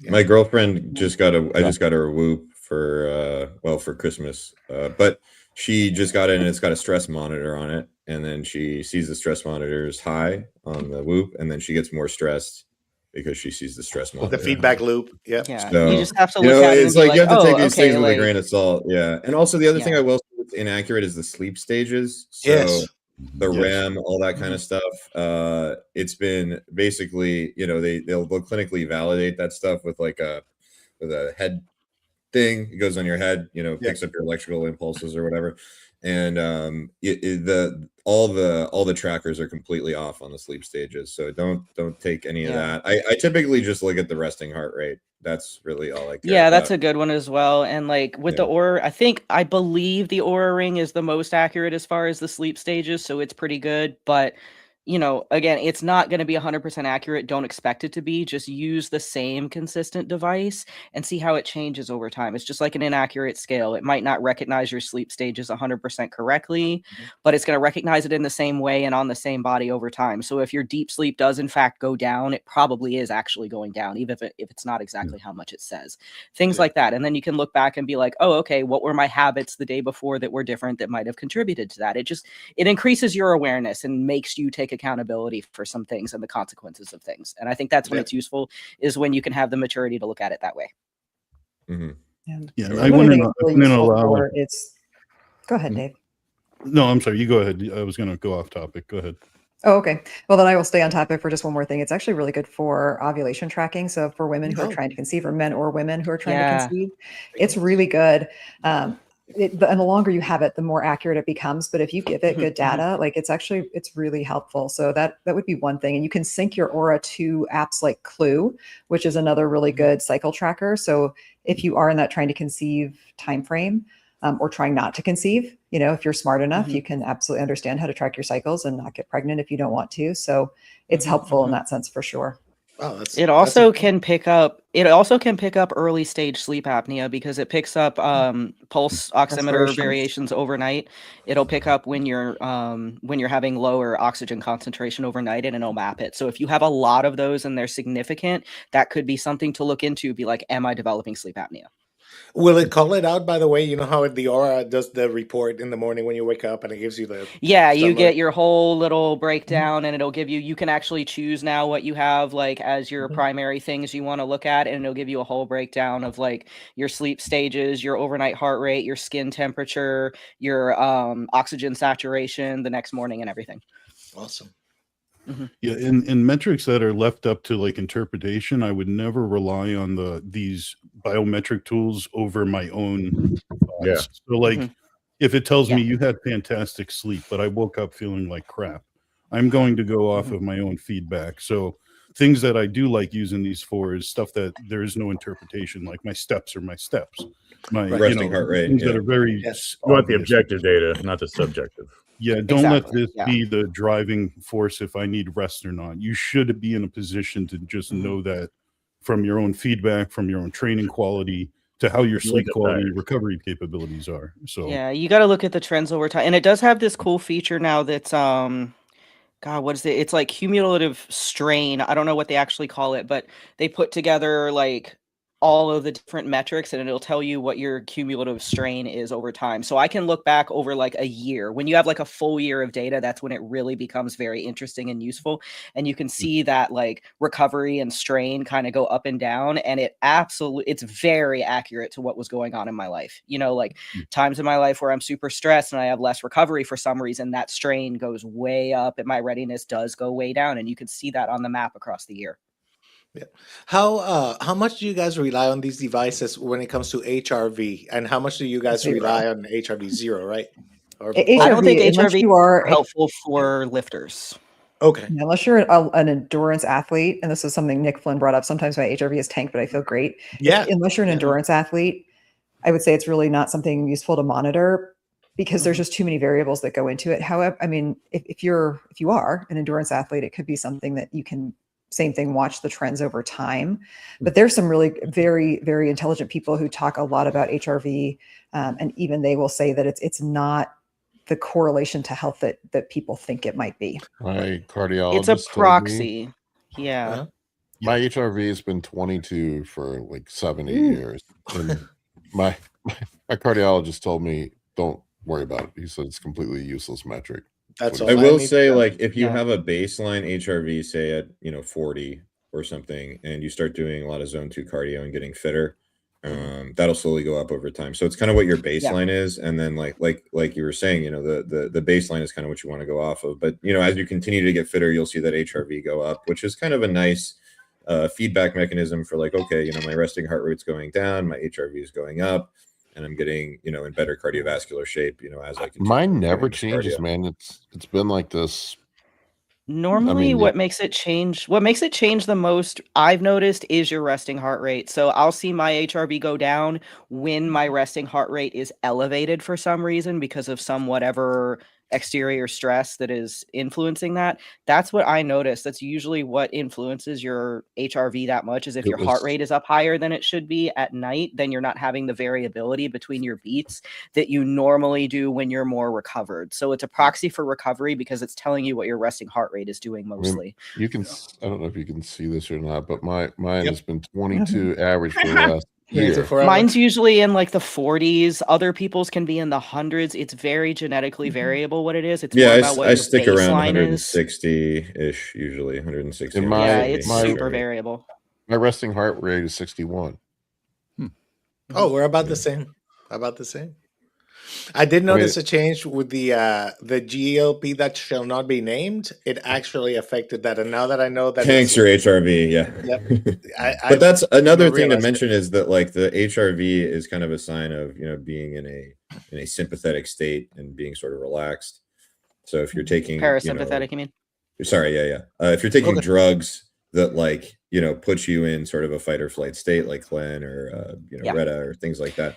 My girlfriend just got I just got her a Whoop for Christmas. But she just got it and it's got a stress monitor on it. And then she sees the stress monitor is high on the Whoop, and then she gets more stressed because she sees the stress monitor. The feedback loop. Yeah. So, you just have to look at it. It's you have to take these things with a grain of salt. Yeah. And also the other thing I will say that's inaccurate is the sleep stages. So the REM, all that kind of stuff. It's been basically, they'll clinically validate that stuff with a head thing. It goes on your head, picks up your electrical impulses or whatever. And all the trackers are completely off on the sleep stages, so don't take any of that. I typically just look at the resting heart rate. That's really all I care about. That's a good one as well. And with the Oura, I believe the Oura Ring is the most accurate as far as the sleep stages, so it's pretty good. But you know, again, it's not going to be 100% accurate. Don't expect it to be. Just use the same consistent device and see how it changes over time. It's just like an inaccurate scale. It might not recognize your sleep stages 100% correctly, but it's going to recognize it in the same way and on the same body over time. So if your deep sleep does in fact go down, it probably is actually going down, even if it's not exactly how much it says. Things like that. And then you can look back and be like, oh, okay, what were my habits the day before that were different that might have contributed to that? It increases your awareness and makes you take accountability for some things and the consequences of things. And I think that's when it's useful, is when you can have the maturity to look at it that way. Yeah, One I of the want things to it's really useful for it's go ahead, Dave. No, I'm sorry. You go ahead. I was going to go off topic. Go ahead. Oh, okay. Well, then I will stay on topic for just one more thing. It's actually really good for ovulation tracking. So for women who are trying to conceive, or men or women who are trying to conceive, it's really good. And the longer you have it, the more accurate it becomes. But if you give it good data, like it's really helpful. So that would be one thing. And you can sync your aura to apps like Clue, which is another really good cycle tracker. So if you are in that trying to conceive timeframe, or trying not to conceive, you know, if you're smart enough, you can absolutely understand how to track your cycles and not get pregnant if you don't want to. So it's helpful in that sense for sure. Oh, it also can pick up early stage sleep apnea, because it picks up pulse oximeter variations overnight. It'll pick up when you're having lower oxygen concentration overnight, and it'll map it. So if you have a lot of those and they're significant, that could be something to look into. Be like, am I developing sleep apnea? Will it call it out, by the way? You know how the Aura does the report in the morning when you wake up, and it gives you the you get your whole little breakdown, and it'll give you can actually choose now what you have like as your primary things you want to look at, and it'll give you a whole breakdown of like your sleep stages, your overnight heart rate, your skin temperature, your oxygen saturation the next morning, and everything. Awesome. Yeah, in metrics that are left up to like interpretation, I would never rely on these biometric tools over my own thoughts. So like if it tells me you had fantastic sleep, but I woke up feeling like crap, I'm going to go off of my own feedback. So things that I do like using these for is stuff that there is no interpretation, like my steps are my steps. My resting heart rate. Things that are very you want the objective data, not the subjective. Yeah, don't let this be the driving force if I need rest or not. You should be in a position to just know that from your own feedback, from your own training quality, to how your sleep quality, recovery capabilities are. So yeah, you got to look at the trends over time. And it does have this cool feature now that's God, what is it? It's like cumulative strain. I don't know what they actually call it, but they put together like all of the different metrics, and it'll tell you what your cumulative strain is over time. So I can look back over like a year. When you have like a full year of data, that's when it really becomes very interesting and useful. And you can see that like recovery and strain kind of go up and down, and it's very accurate to what was going on in my life. You know, like times in my life where I'm super stressed and I have less recovery for some reason, that strain goes way up and my readiness does go way down. And you can see that on the map across the year. Yeah. How much do you guys rely on these devices when it comes to HRV, and how much do you guys rely on HRV 0, right? Or I don't think HRV are helpful for lifters. Okay. Unless you're an endurance athlete, and this is something Nick Flynn brought up. Sometimes my HRV is tanked, but I feel great. Yeah. Unless you're an endurance athlete, I would say it's really not something useful to monitor, because there's just too many variables that go into it. However, I mean, if you are an endurance athlete, it could be something that you can, same thing, watch the trends over time. But there's some really very, very intelligent people who talk a lot about HRV, and even they will say that it's not the correlation to health that people think it might be. My cardiologist, it's a proxy. Yeah. My HRV has been 22 for like 7-8 years, and my cardiologist told me don't worry about it. He said it's completely useless metric. That's I will say, like, if you have a baseline HRV, say at 40 or something, and you start doing a lot of zone 2 cardio and getting fitter, that'll slowly go up over time. So it's kind of what your baseline is, and then like you were saying, the baseline is kind of what you want to go off of. But as you continue to get fitter, you'll see that HRV go up, which is kind of a nice feedback mechanism for like, okay, my resting heart rate's going down, my HRV is going up, and I'm getting, in better cardiovascular shape, as I continue. Mine never changes, man. It's been like this. Normally, what makes it change the most, I've noticed, is your resting heart rate. So I'll see my HRV go down when my resting heart rate is elevated for some reason, because of some whatever exterior stress that is influencing that. That's what I noticed. That's usually what influences your HRV that much, is if your heart rate is up higher than it should be at night, then you're not having the variability between your beats that you normally do when you're more recovered. So it's a proxy for recovery because it's telling you what your resting heart rate is doing mostly. You can, I don't know if you can see this or not, but mine has been 22 average for the last year. Mine's usually in like the 40s. Other people's can be in the hundreds. It's very genetically variable what it is. It's more about what I your stick around baseline is. 160-ish, usually 160. And it's super variable. My resting heart rate is 61. Oh, we're about the same. About the same. I did notice a change with the GLP that shall not be named. It actually affected that, and now that I know that tanks your HRV, yeah. Yep. But that's another thing to mention is that like the HRV is kind of a sign of, you know, being in a sympathetic state and being sort of relaxed. So if you're taking parasympathetic, you mean? Sorry, if you're taking drugs that like, you know, put you in sort of a fight or flight state, like Clen or Retta or things like that,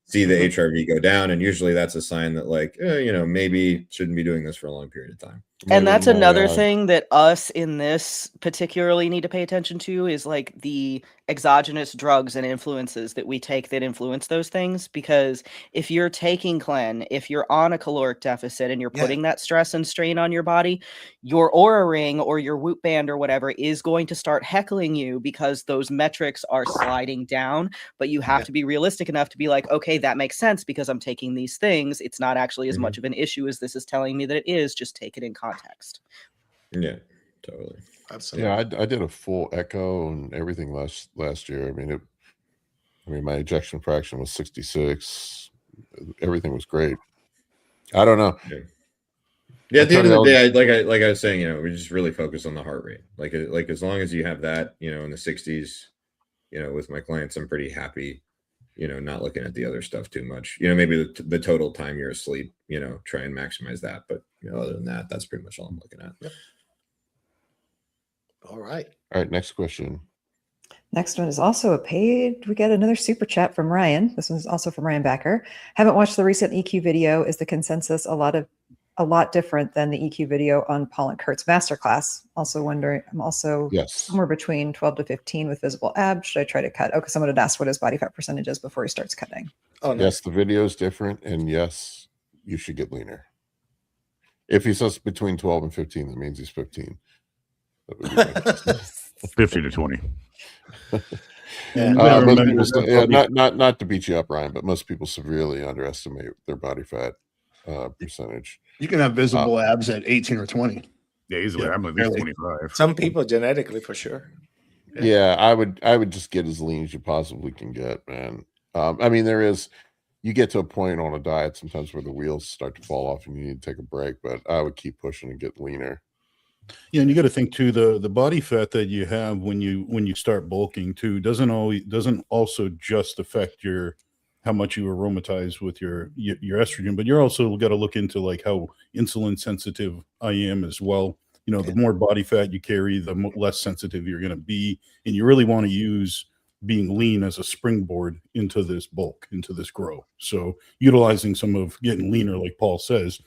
see the HRV go down, and usually that's a sign that like maybe shouldn't be doing this for a long period of time. And that's another thing that us in this particularly need to pay attention to, is like the exogenous drugs and influences that we take that influence those things. Because if you're taking Clen, if you're on a caloric deficit and you're putting that stress and strain on your body, your Aura Ring or your Whoop Band or whatever is going to start heckling you because those metrics are sliding down. But you have to be realistic enough to be like, okay, that makes sense because I'm taking these things. It's not actually as much of an issue as this is telling me that it is. Just take it in context. Yeah, totally. Absolutely. Yeah, I did a full echo and everything last year. I mean, my ejection fraction was 66. Everything was great. I don't know. Yeah, at the end of the day, like I was saying, we just really focus on the heart rate. Like as long as you have that, in the 60s, with my clients, I'm pretty happy. Not looking at the other stuff too much. Maybe the total time you're asleep, try and maximize that. But other than that, that's pretty much all I'm looking at. Yep. All right. Next question. Next one is also a paid. We got another super chat from Ryan. This one's also from Ryan Backer. Haven't watched the recent EQ video. Is the consensus a lot different than the EQ video on Paul and Kurt's masterclass? Also wondering, I'm also somewhere between 12 to 15 with visible abs. Should I try to cut? Okay, someone had asked what his body fat percentage is before he starts cutting. Oh, no. Yes, the video is different, and yes, you should get leaner. If he says between 12 and 15, that means he's 15. 50 to 20. Not to beat you up, Ryan, but most people severely underestimate their body fat percentage. You can have visible abs at 18 or 20. Yeah, easily. I'm at least 25. Some people genetically, for sure. Yeah, I would just get as lean as you possibly can get, man. You get to a point on a diet sometimes where the wheels start to fall off and you need to take a break, but I would keep pushing and get leaner. Yeah, and you got to think too, the body fat that you have when you start bulking too doesn't also just affect how much you aromatize with your estrogen, but you're also got to look into like how insulin sensitive I am as well. The more body fat you carry, the less sensitive you're going to be, and you really want to use being lean as a springboard into this bulk, into this grow. So utilizing some of getting leaner, like Paul says,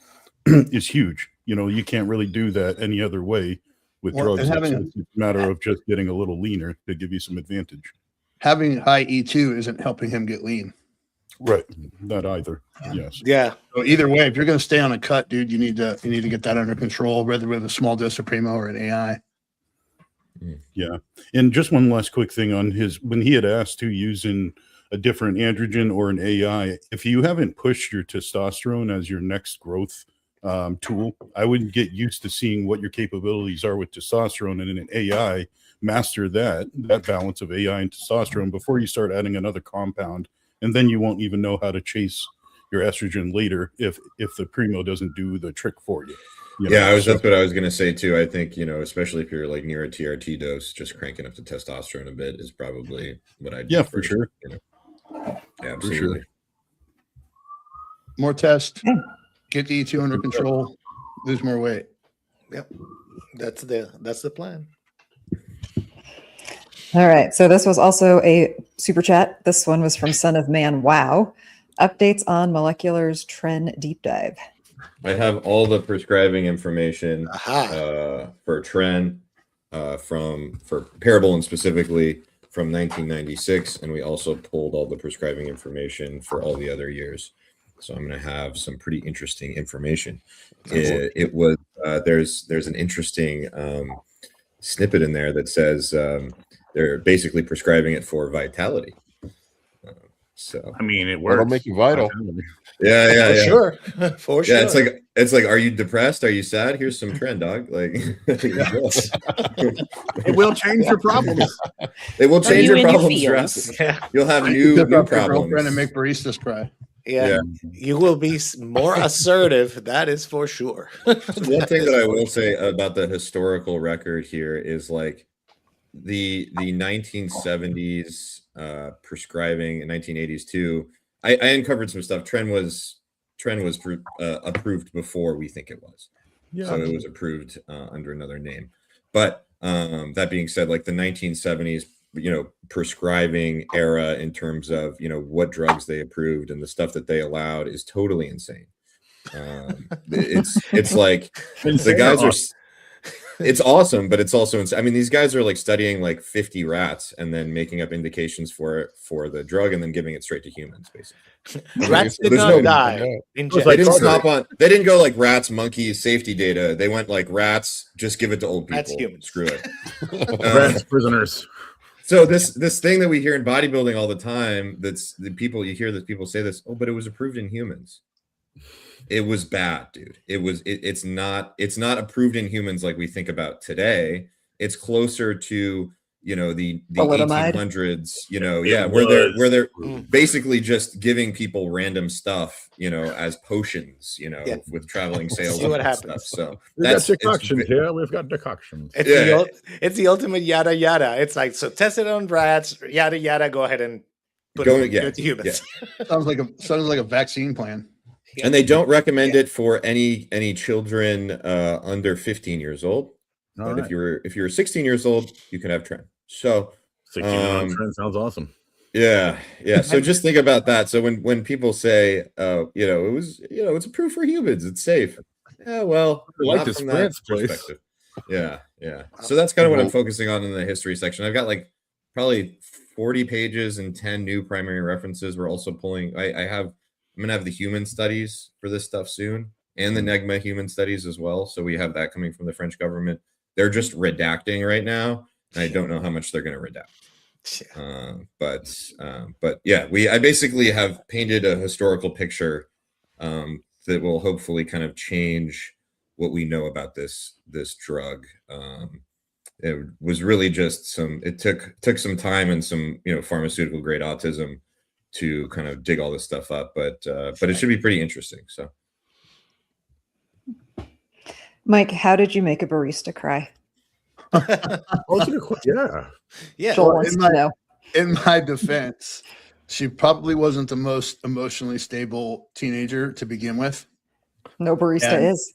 is huge. You can't really do that any other way with drugs. It's a matter of just getting a little leaner to give you some advantage. Having high E2 isn't helping him get lean. Right. Not either. Yes. Yeah. So either way, if you're going to stay on a cut, dude, you need to get that under control, whether with a small dose of Primo or an AI. Yeah. And just one last quick thing on when he had asked to using a different androgen or an AI, if you haven't pushed your testosterone as your next growth tool, I would get used to seeing what your capabilities are with testosterone, and in an AI, master that balance of AI and testosterone before you start adding another compound, and then you won't even know how to chase your estrogen later if the Primo doesn't do the trick for you. That's what I was going to say too. I think, especially if you're like near a TRT dose, just cranking up the testosterone a bit is probably what I'd do. Yeah, for sure. Yeah, absolutely. For sure. More test. Get the E2 under control, lose more weight. Yep. That's the plan. All right. So this was also a super chat. This one was from Son of Man. Wow. Updates on Molecular's trend deep dive. I have all the prescribing information Aha. for Tren, for Parabolin specifically from 1996, and we also pulled all the prescribing information for all the other years. So I'm going to have some pretty interesting information. It was there's an interesting snippet in there that says they're basically prescribing it for vitality. So I mean, it works. That'll make you vital. Yeah, For sure. For sure. Yeah, it's like, are you depressed? Are you sad? Here's some Tren, dog. Like, It will change your problems. it will change your in your problems feels? drastically. Yeah. You'll have Pick new up your girlfriend problems. and make baristas cry. Yeah. You will be more assertive. That is for sure. One thing that I will say about the historical record here is like the 1970s prescribing and 1980s too. I uncovered some stuff. Tren was approved before we think it was. Yeah. So it was approved under another name. But that being said, like the 1970s, prescribing era in terms of, what drugs they approved and the stuff that they allowed is totally insane. It's like the guys are, it's awesome, but it's also insane. I mean, these guys are like studying like 50 rats and then making up indications for the drug and then giving it straight to humans, basically. Rats did There's not no- die. They didn't stop on. They didn't go like rats, monkeys, safety data. They went like rats. Just give it to old people. That's humans. Screw it. Rats, prisoners. So this thing that we hear in bodybuilding all the time, that's the people you hear that people say this. Oh, but it was approved in humans. It was bad, dude. It's not approved in humans like we think about today. It's closer to the Thalidomide. 1800s, where they're basically just giving people random stuff, as potions, with traveling sales. See what and happens. Stuff. So We've got decoctions here. We've got decoctions. It's the ultimate yada yada. It's like, so test it on rats, yada yada. Go ahead and put it to humans. Yeah. Sounds like a vaccine plan. And they don't recommend it for any children under 15 years old. But if you're 16 years old, you can have Tren. So 16 Tren sounds awesome. Yeah. So just think about that. So when people say, it's approved for humans, it's safe. Yeah, well, I like not this from that France place. perspective. Yeah. So that's kind of what I'm focusing on in the history section. I've got like probably 40 pages and 10 new primary references. We're also pulling. I'm gonna have the human studies for this stuff soon, and the NEGMA human studies as well. So we have that coming from the French government. They're just redacting right now, and I don't know how much they're going to redact. But yeah, I basically have painted a historical picture that will hopefully kind of change what we know about this drug. It was really just it took some time and some pharmaceutical grade autism to kind of dig all this stuff up, but it should be pretty interesting. So, Mike, how did you make a barista cry? Yeah. Joel wants to know. In my defense, she probably wasn't the most emotionally stable teenager to begin with. No barista is.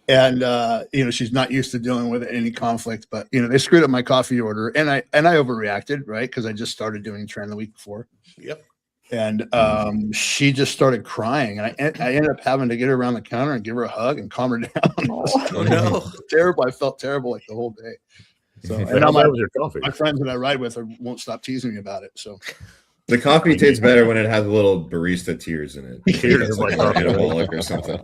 And she's not used to dealing with any conflict, but they screwed up my coffee order, and I overreacted, right? Because I just started doing Tren the week before. Yep. And she just started crying, and I ended up having to get her around the counter and give her a hug and calm her down. Oh no. Terrible. I felt terrible like the whole day. So and now my friends that I ride with won't stop teasing me about it. So the coffee tastes better when it has little barista tears in it. Tears like Anabolic or something.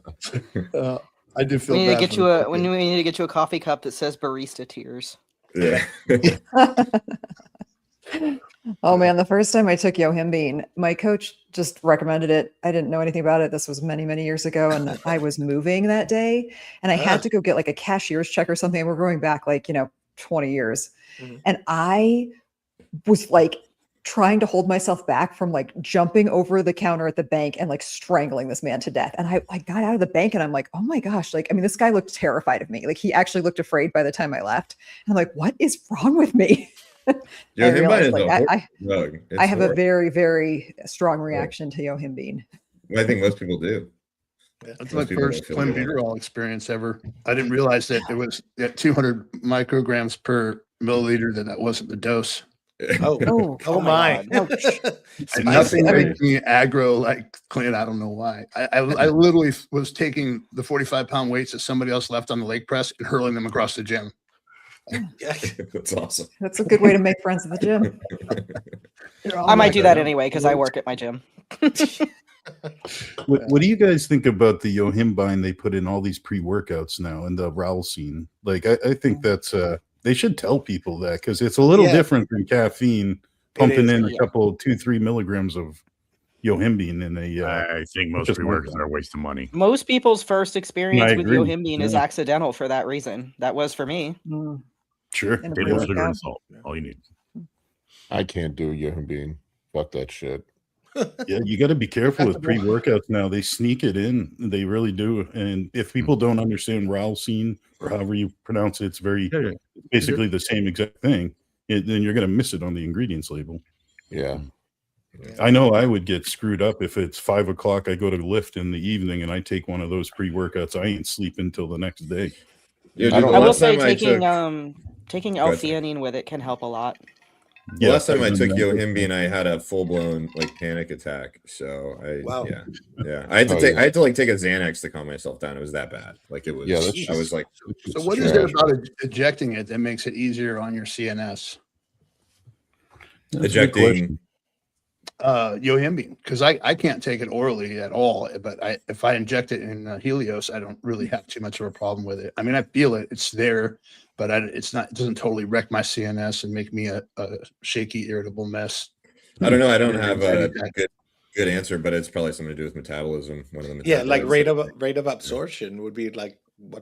I do feel We need bad. we need to get you a coffee cup that says barista tears. Yeah. Oh man, the first time I took Yohimbine, my coach just recommended it. I didn't know anything about it. This was many, many years ago, and I was moving that day, and I had to go get like a cashier's check or something. And we're going back like 20 years, and I was like trying to hold myself back from like jumping over the counter at the bank and like strangling this man to death. And I got out of the bank and I'm like, oh my gosh, this guy looked terrified of me. Like he actually looked afraid by the time I left. And I'm like, what is wrong with me? I realized, I have a very, very strong reaction to Yohimbine. I think most people do. That's my first clenbuterol experience ever. I didn't realize that it was at 200 micrograms per milliliter that wasn't the dose. Oh, Oh my! God. And nothing makes me aggro like Clint. I don't know why. I literally was taking the 45-pound weights that somebody else left on the leg press and hurling them across the gym. That's awesome. That's a good way to make friends at the gym. I might do that anyway because I work at my gym. What do you guys think about the Yohimbine they put in all these pre-workouts now and the Raul scene? Like, I think that's they should tell people that because it's a little different than caffeine pumping in a couple 2-3 milligrams of Yohimbine in a. I think most pre-workouts are a waste of money. Most people's first experience with agree. Yohimbine is accidental for that reason. That was for me. Sure. Table sugar and salt. All you need. I can't do Yohimbine. Fuck that shit. Yeah, you got to be careful with pre-workouts now. They sneak it in. They really do. And if people don't understand Ralcine or however you pronounce it, it's basically the same exact thing. Then you're going to miss it on the ingredients label. Yeah. I know I would get screwed up if it's 5 o'clock. I go to lift in the evening and I take one of those pre-workouts. I ain't sleeping until the next day. Yeah, I will say taking L-theanine with it can help a lot. The last time I took Yohimbine, I had a full-blown like panic attack. So I had to I had to like take a Xanax to calm myself down. It was that bad. Like it was. Yeah, I was like. So what is it about ejecting it that makes it easier on your CNS? Ejecting Yohimbine, because I can't take it orally at all, but if I inject it in Helios, I don't really have too much of a problem with it. I mean, I feel it; it's there, but it doesn't totally wreck my CNS and make me a shaky, irritable mess. I don't know. I don't have a good answer, but it's probably something to do with metabolism. One of the like rate of absorption would be like.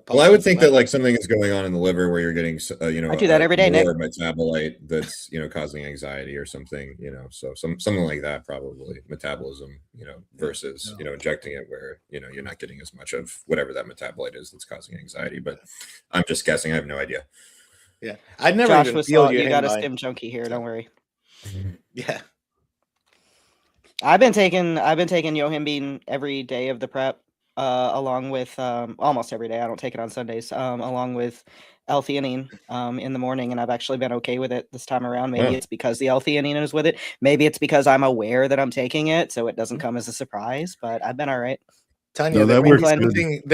Well, I would think that like something is going on in the liver where you're getting, I do that every day, Nick. Metabolite that's causing anxiety or something, so something like that probably metabolism, versus injecting it where you're not getting as much of whatever that metabolite is that's causing anxiety. But I'm just guessing. I have no idea. Yeah, I'd never Josh even was feel you got a stim junkie here. Don't worry. Yeah, I've been taking Yohimbine every day of the prep. Along with almost every day. I don't take it on Sundays. Along with L-theanine in the morning, and I've actually been okay with it this time around. Maybe it's because the L-theanine is with it. Maybe it's because I'm aware that I'm taking it, so it doesn't come as a surprise. But I've been all right. Tanya, there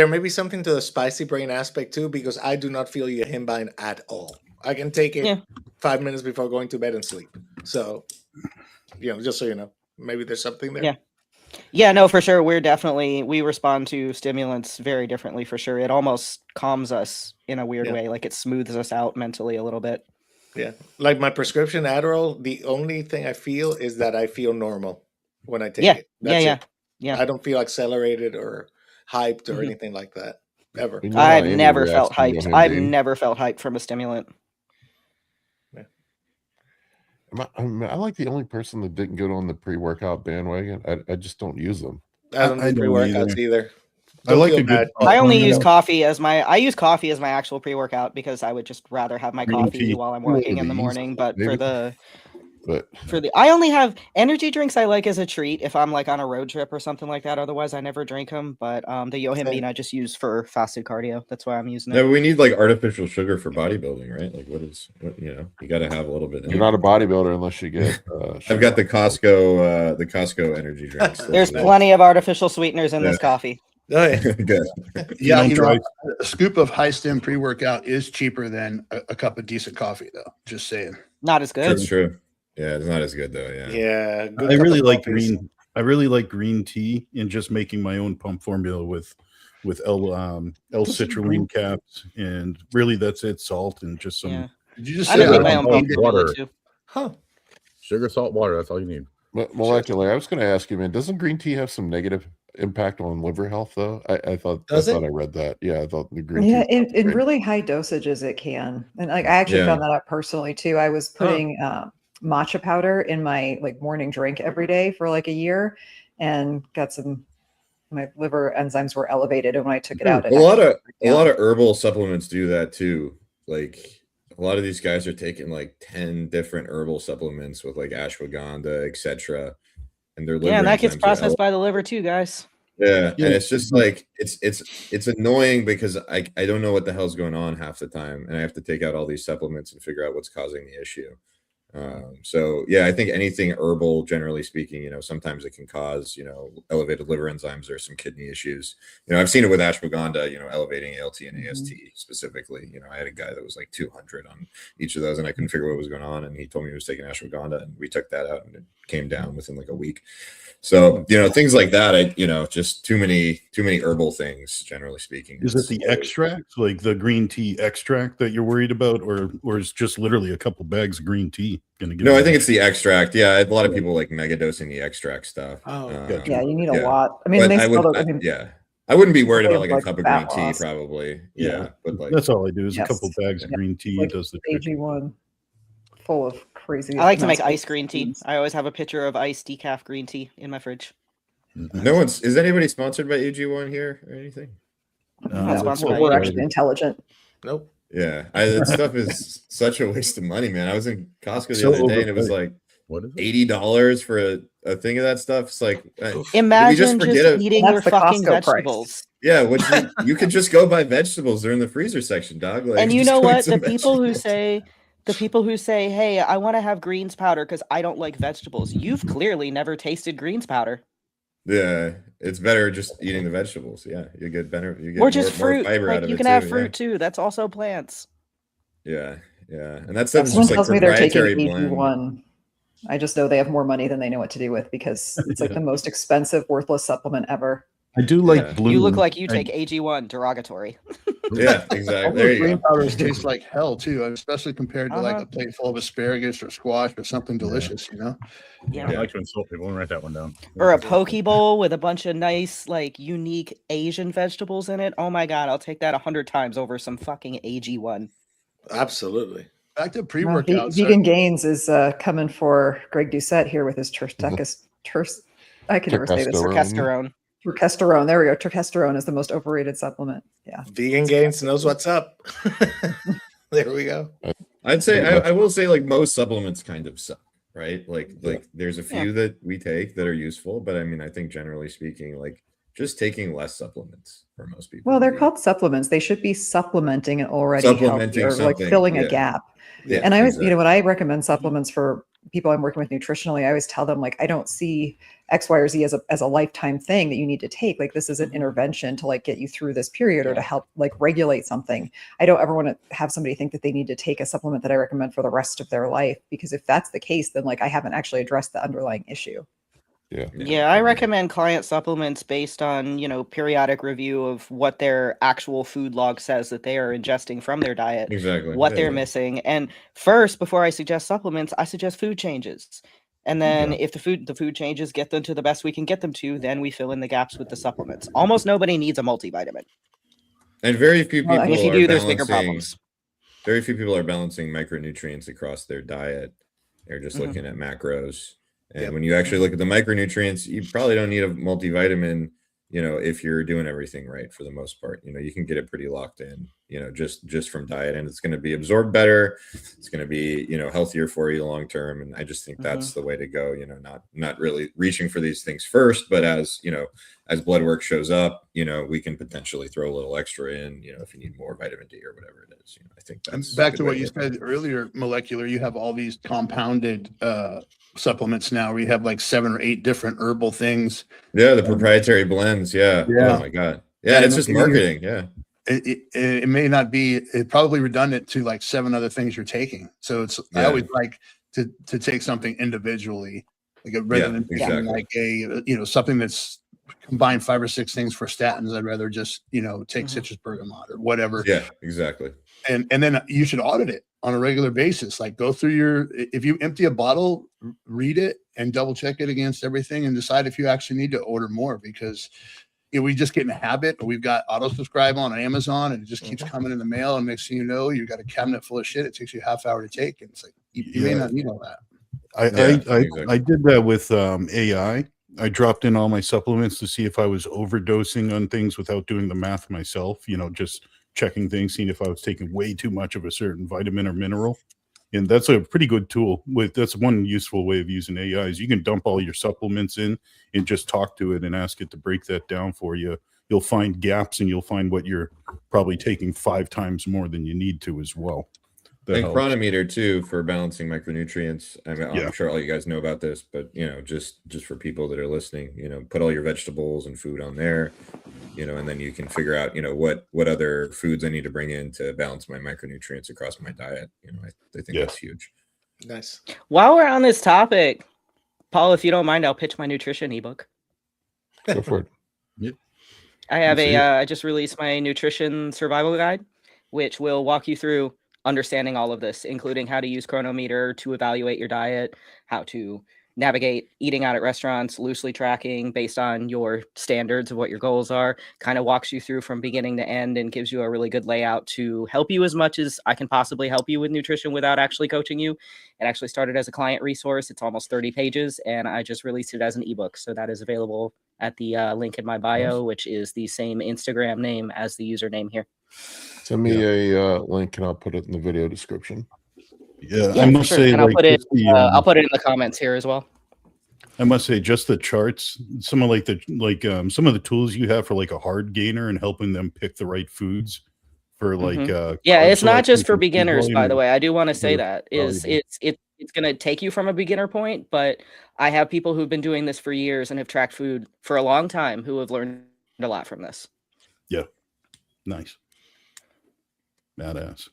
may be something to the spicy brain aspect too, because I do not feel Yohimbine at all. I can take it 5 minutes before going to bed and sleep. So, just so you know, maybe there's something there. Yeah, no, for sure. We respond to stimulants very differently for sure. It almost calms us in a weird way. Like it smooths us out mentally a little bit. Yeah. Like my prescription Adderall, the only thing I feel is that I feel normal when I take it. That's it. Yeah. I don't feel accelerated or hyped or anything like that ever. I've never felt hyped. I've never felt hyped from a stimulant. Am I like the only person that didn't get on the pre-workout bandwagon? I just don't use them. I don't do pre-workouts either. I like a good. I only use coffee as my. I use coffee as my actual pre-workout because I would just rather have my coffee while I'm working in the morning. But I only have energy drinks I like as a treat if I'm like on a road trip or something like that. Otherwise, I never drink them. But the Yohimbine I just use for fasted cardio. That's why I'm using it. Yeah, we need like artificial sugar for bodybuilding, right? Like you got to have a little bit. You're not a bodybuilder unless you get. I've got the Costco energy drinks. There's plenty of artificial sweeteners in this coffee. Oh, yeah. Good. Yeah, a scoop of high stim pre-workout is cheaper than a cup of decent coffee, though. Just saying. Not as good. That's true. Yeah, it's not as good though. Yeah. I really like green. I really like green tea and just making my own pump formula with L-citrulline caps, and really that's it. Salt and just some. Yeah. Did you just I say make my own pump water too. Huh? Sugar, salt, water. That's all you need. Molecular. I was going to ask you, man. Doesn't green tea have some negative impact on liver health, though? I thought I read that. Yeah, I thought the green tea. Yeah, in really high dosages it can, and like I actually found that out personally too. I was putting matcha powder in my like morning drink every day for like a year, and got my liver enzymes were elevated, and when I took it out, a lot of herbal supplements do that too. Like a lot of these guys are taking like 10 different herbal supplements with like ashwagandha, etc. And their liver and that gets enzymes processed by the liver too, guys. Yeah, and it's just like it's annoying because I don't know what the hell's going on half the time, and I have to take out all these supplements and figure out what's causing the issue. So yeah, I think anything herbal, generally speaking, sometimes it can cause, elevated liver enzymes or some kidney issues. I've seen it with ashwagandha, elevating ALT and AST specifically. I had a guy that was like 200 on each of those, and I couldn't figure what was going on. And he told me he was taking ashwagandha, and we took that out, and it came down within like a week. So, things like that, just too many herbal things, generally speaking. Is it the extract, like the green tea extract that you're worried about, or is just literally a couple bags of green tea going to get? No, I think it's the extract. Yeah, a lot of people like mega dosing the extract stuff. Oh, yeah, you need a lot. I mean, I wouldn't be worried about like a cup of green tea, probably. Yeah, but like that's all I do is a couple bags of green tea. Like does the AG1 full of crazy. I like to make iced green tea. I always have a pitcher of iced decaf green tea in my fridge. Is anybody sponsored by AG1 here or anything? We're actually intelligent. Nope. Yeah, that stuff is such a waste of money, man. I was in Costco the other day, and it was like $80 for a thing of that stuff. It's like, imagine just eating your fucking vegetables. Price. Yeah, you could just go buy vegetables. They're in the freezer section, dog. Like, and you know what? The people who say, "Hey, I want to have greens powder because I don't like vegetables," you've clearly never tasted greens powder. Yeah, it's better just eating the vegetables. Yeah, you get better. You get or just fruit. More fiber out of you it can have fruit too. That's also plants. Yeah, and that's just someone like tells me they're taking AG1. I just know they have more money than they know what to do with because it's like the most expensive, worthless supplement ever. I do like blue. You look like you take AG1. Derogatory. Yeah, exactly. There you green go. powders taste like hell too, especially compared to like a plate full of asparagus or squash or something delicious. Yeah. I like to insult people and write that one down. Or a poke bowl with a bunch of nice, like, unique Asian vegetables in it. Oh my god, I'll take that 100 times over some fucking AG1. Absolutely. Back to pre-workouts. Vegan Gains is coming for Greg Doucette here with his I can never say this. Turkesterone. There we go. Turkesterone is the most overrated supplement. Yeah. Vegan Gains knows what's up. There we go. I'd say I will say like most supplements kind of suck, right? Like there's a few that we take that are useful, but I mean I think generally speaking, like just taking less supplements for most people. Well, they're called supplements. They should be supplementing an already healthy or like filling a gap. Yeah, and I always, when I recommend supplements for people I'm working with nutritionally, I always tell them like, I don't see X, Y, or Z as a lifetime thing that you need to take. Like this is an intervention to like get you through this period or to help like regulate something. I don't ever want to have somebody think that they need to take a supplement that I recommend for the rest of their life, because if that's the case, then like I haven't actually addressed the underlying issue. Yeah, I recommend client supplements based on, periodic review of what their actual food log says that they are ingesting from their diet, what they're missing. And first, before I suggest supplements, I suggest food changes. And then if the food changes get them to the best we can get them to, then we fill in the gaps with the supplements. Almost nobody needs a multivitamin. And very few people if you do, there's bigger problems. Very few people are balancing micronutrients across their diet. They're just looking at macros. And when you actually look at the micronutrients, you probably don't need a multivitamin, if you're doing everything right for the most part. You can get it pretty locked in, just from diet, and it's going to be absorbed better. It's going to be, healthier for you long term. And I just think that's the way to go, not really reaching for these things first, but as blood work shows up, we can potentially throw a little extra in, if you need more vitamin D or whatever it is. I think that's back to what you said earlier, Molecular, you have all these compounded supplements now where you have like 7 or 8 different herbal things. Yeah, the proprietary blends. Yeah. Oh my god. Yeah, it's just marketing. Yeah. It may not be, it's probably redundant to like 7 other things you're taking. So I always like to take something individually, like rather than taking like a something that's combined 5 or 6 things for statins. I'd rather just take citrus bergamot or whatever. Yeah, exactly. And then you should audit it on a regular basis. Like go through if you empty a bottle, read it and double check it against everything and decide if you actually need to order more, because we just get in a habit. We've got auto subscribe on Amazon and it just keeps coming in the mail. And next thing you know, you've got a cabinet full of shit. It takes you a half hour to take. And it's like, you may not need all that. I did that with AI. I dropped in all my supplements to see if I was overdosing on things without doing the math myself, just checking things, seeing if I was taking way too much of a certain vitamin or mineral. And that's a pretty good tool. That's one useful way of using AI is you can dump all your supplements in and just talk to it and ask it to break that down for you. You'll find gaps and you'll find what you're probably taking 5 times more than you need to as well. That And helps. chronometer too for balancing micronutrients. I mean, Yeah. I'm sure all you guys know about this, but just for people that are listening, put all your vegetables and food on there, and then you can figure out, what other foods I need to bring in to balance my micronutrients across my diet. I think that's huge. Nice. While we're on this topic, Paul, if you don't mind, I'll pitch my nutrition ebook. Go for it. Yep. I have Let's see I just released my nutrition survival guide, which will walk you through understanding all of this, including how to use chronometer to evaluate your diet, how to navigate eating out at restaurants, loosely tracking based on your standards of what your goals are, kind of walks you through from beginning to end and gives you a really good layout to help you as much as I can possibly help you with nutrition without actually coaching you. It actually started as a client resource. It's almost 30 pages, and I just released it as an ebook. So that is available at the link in my bio, which is the same Instagram name as the username here. Send me a link and I'll put it in the video description. Yeah, Yeah, I for must sure. say, And I'll like, put it. just the, I'll put it in the comments here as well. I must say, just the charts, some of some of the tools you have for like a hard gainer and helping them pick the right foods for like yeah, carb it's not just selection for food beginners, by the volume way. I do want to say are that is valuable. it's going to take you from a beginner point, but I have people who've been doing this for years and have tracked food for a long time who have learned a lot from this. Yeah, nice, badass.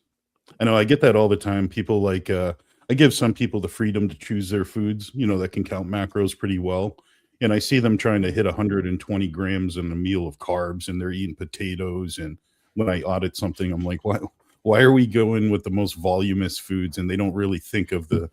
I know I get that all the time. People like I give some people the freedom to choose their foods, that can count macros pretty well. And I see them trying to hit 120 grams in a meal of carbs, and they're eating potatoes. And when I audit something, I'm like, why are we going with the most voluminous foods? And they don't really think of the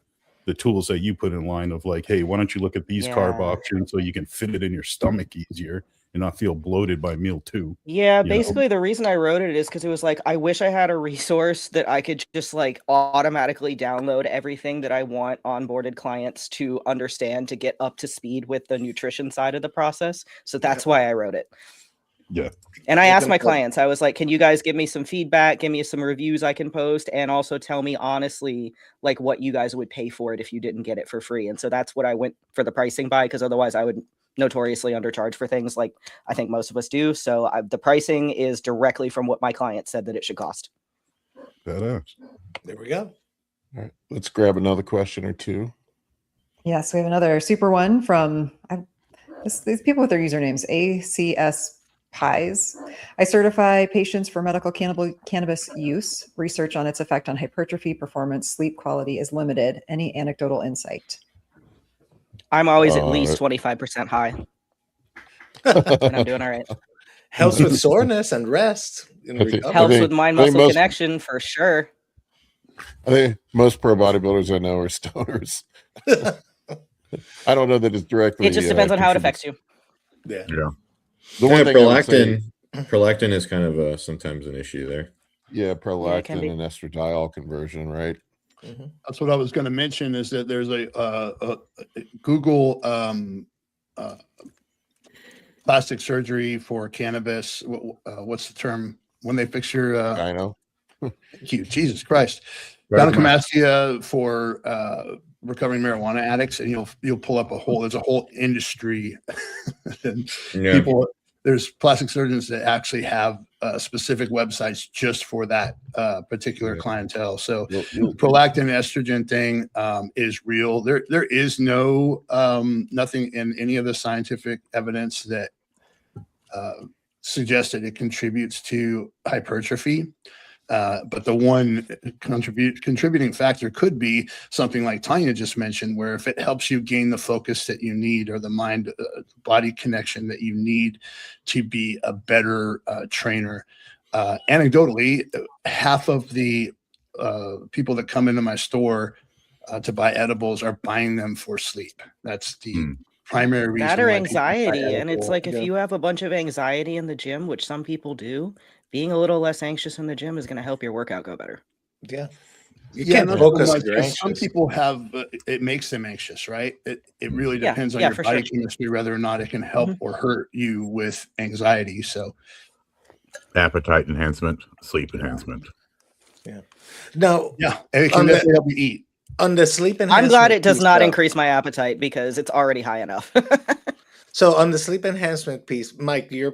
tools that you put in line of like, hey, why don't you look at these carb options so you can fit it in your stomach easier and not feel bloated by meal 2. Yeah, basically the reason I wrote it is because it was like, I wish I had a resource that I could just like automatically download everything that I want onboarded clients to understand to get up to speed with the nutrition side of the process. So that's why I wrote it. Yeah. And I asked my clients, I was like, can you guys give me some feedback, give me some reviews I can post, and also tell me honestly, like what you guys would pay for it if you didn't get it for free. And so that's what I went for the pricing by, because otherwise I would notoriously undercharge for things like I think most of us do. So the pricing is directly from what my client said that it should cost. Badass. There we go. All right, let's grab another question or two. Yes, we have another super one from these people with their usernames, ACS Pies. I certify patients for medical cannabis use. Research on its effect on hypertrophy, performance, sleep quality is limited. Any anecdotal insight? I'm always at least 25% high. And I'm doing all right. Helps with soreness and rest. Helps with mind-muscle connection for sure. I think most pro bodybuilders I know are stoners. I don't know that it's directly. It just depends on how it affects you. Yeah. The one thing prolactin is kind of sometimes an issue there. Yeah, prolactin and estradiol conversion, right? Mm-hmm. That's what I was going to mention. Is that there's a Google plastic surgery for cannabis. What's the term when they fix your? I know. Jesus Christ, gynecomastia for recovering marijuana addicts, and you'll pull up there's a whole industry. And people, there's plastic surgeons that actually have specific websites just for that particular clientele. So the prolactin estrogen thing is real. There is no nothing in any of the scientific evidence that suggests that it contributes to hypertrophy. But the one contributing factor could be something like Tanya just mentioned, where if it helps you gain the focus that you need or the mind body connection that you need to be a better trainer. Anecdotally, half of the people that come into my store to buy edibles are buying them for sleep. That's the primary reason. That or anxiety. And it's like, if you have a bunch of anxiety in the gym, which some people do, being a little less anxious in the gym is going to help your workout go better. Yeah. You can't focus. Some people have, it makes them anxious, right? It really depends on your body chemistry, whether or not it can help or hurt you with anxiety. So appetite enhancement, sleep enhancement. Yeah. No. Yeah. It can definitely help you eat. On the sleep enhancement. I'm glad it does not increase my appetite because it's already high enough. So on the sleep enhancement piece, Mike, you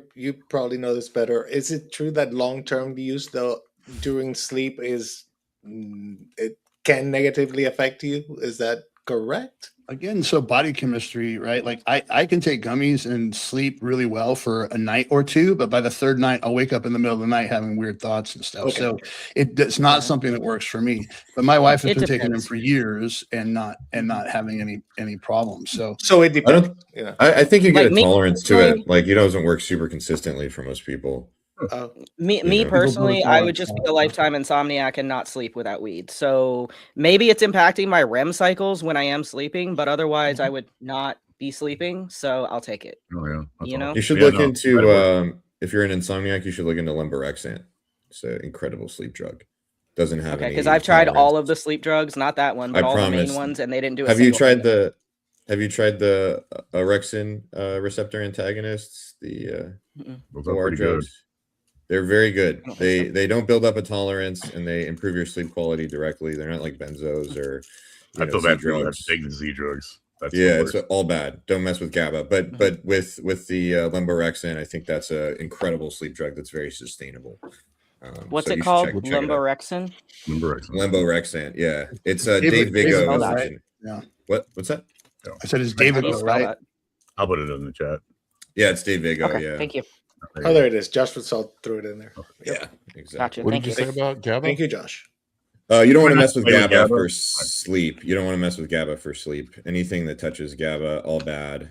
probably know this better. Is it true that long-term use though during sleep is it can negatively affect you. Is that correct? Again, so body chemistry, right? Like I can take gummies and sleep really well for a night or two, but by the third night, I'll wake up in the middle of the night having weird thoughts and stuff. Okay. So it's not something that works for me. But my wife has It been taking them depends. for years and not having any problems. So So it depends. Yeah. I think you get Like a me tolerance to personally- it. Like it doesn't work super consistently for most people. Me know, personally, people I go would to just be tolerance. a lifetime insomniac and not sleep without weed. So maybe it's impacting my REM cycles when I am sleeping, but otherwise I would not be sleeping. So I'll take it. Oh yeah, that's You know? awesome. You should Yeah, look no, into that'd work. if you're an insomniac, you should look into lemborexant. It's an incredible sleep drug. Doesn't have Okay, any because I've tried all tolerance. of the sleep drugs, not that one, I but all the main promise. ones, and they didn't do a Have you single tried thing. the orexin receptor antagonists? The Those are OR pretty good. drugs. They're very good. I don't think They don't build up a tolerance and they improve your sleep quality directly. They're not like benzos or I feel bad for people that have Z-drugs. to take the Z drugs. That's the Yeah, it's worst. all bad. Don't mess with GABA. But with the lemborexant, I think that's an incredible sleep drug that's very sustainable. What's so it you should called? check it out. Lumborexin? Lemborexant. Yeah, it's David- Dave David Vigo. spell is that. in- Yeah. What's that? I said it's How David, do you though, spell right? that? I'll put it in the chat. Yeah, it's Dave Vigo. Okay, yeah. thank you. Oh, there it is. Josh threw it in there. Yeah, exactly. Gotcha. What Thank did you you. say about GABA? Thank you, Josh. You don't want to Why not mess with play with GABA GABA? for sleep. You don't want to mess with GABA for sleep. Anything that touches GABA, all bad.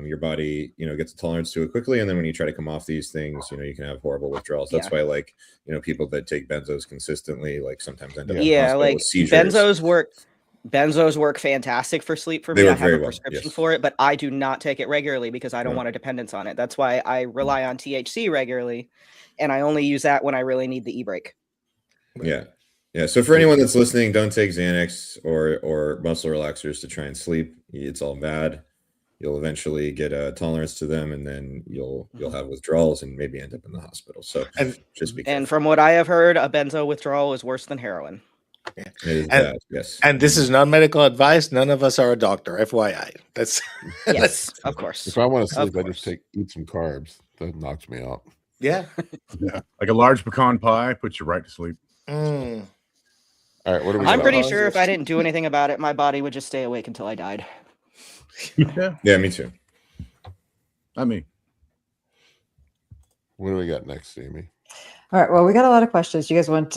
Your body, gets a tolerance to it quickly, and then when you try to come off these things, you can have horrible withdrawals. That's why, like, people that take benzos consistently, like, sometimes end up in the Yeah, hospital like with seizures. benzos work fantastic for sleep for They me. I work have very a well, prescription yes. for it, but I do not take it regularly because I don't No. want a dependence on it. That's why I rely on THC regularly, and I only use that when I really need the e-break. Yeah. So for anyone that's listening, don't take Xanax or muscle relaxers to try and sleep. It's all bad. You'll eventually get a tolerance to them, and then you'll have withdrawals and maybe end up in the hospital. So just be careful. And from what I have heard, a benzo withdrawal is worse than heroin. It is bad. Yes. And this is not medical advice. None of us are a doctor, FYI. That's Yes, of course. If I want to Of sleep, I just course. eat some carbs. That knocks me out. yeah. Like a large pecan pie puts you right to sleep. Mm. All right, what do we I'm got? pretty How is sure if this? I didn't do anything about it, my body would just stay awake until I died. Yeah, me too. I mean, What do we got next, Amy? All right. Well, we got a lot of questions. You guys want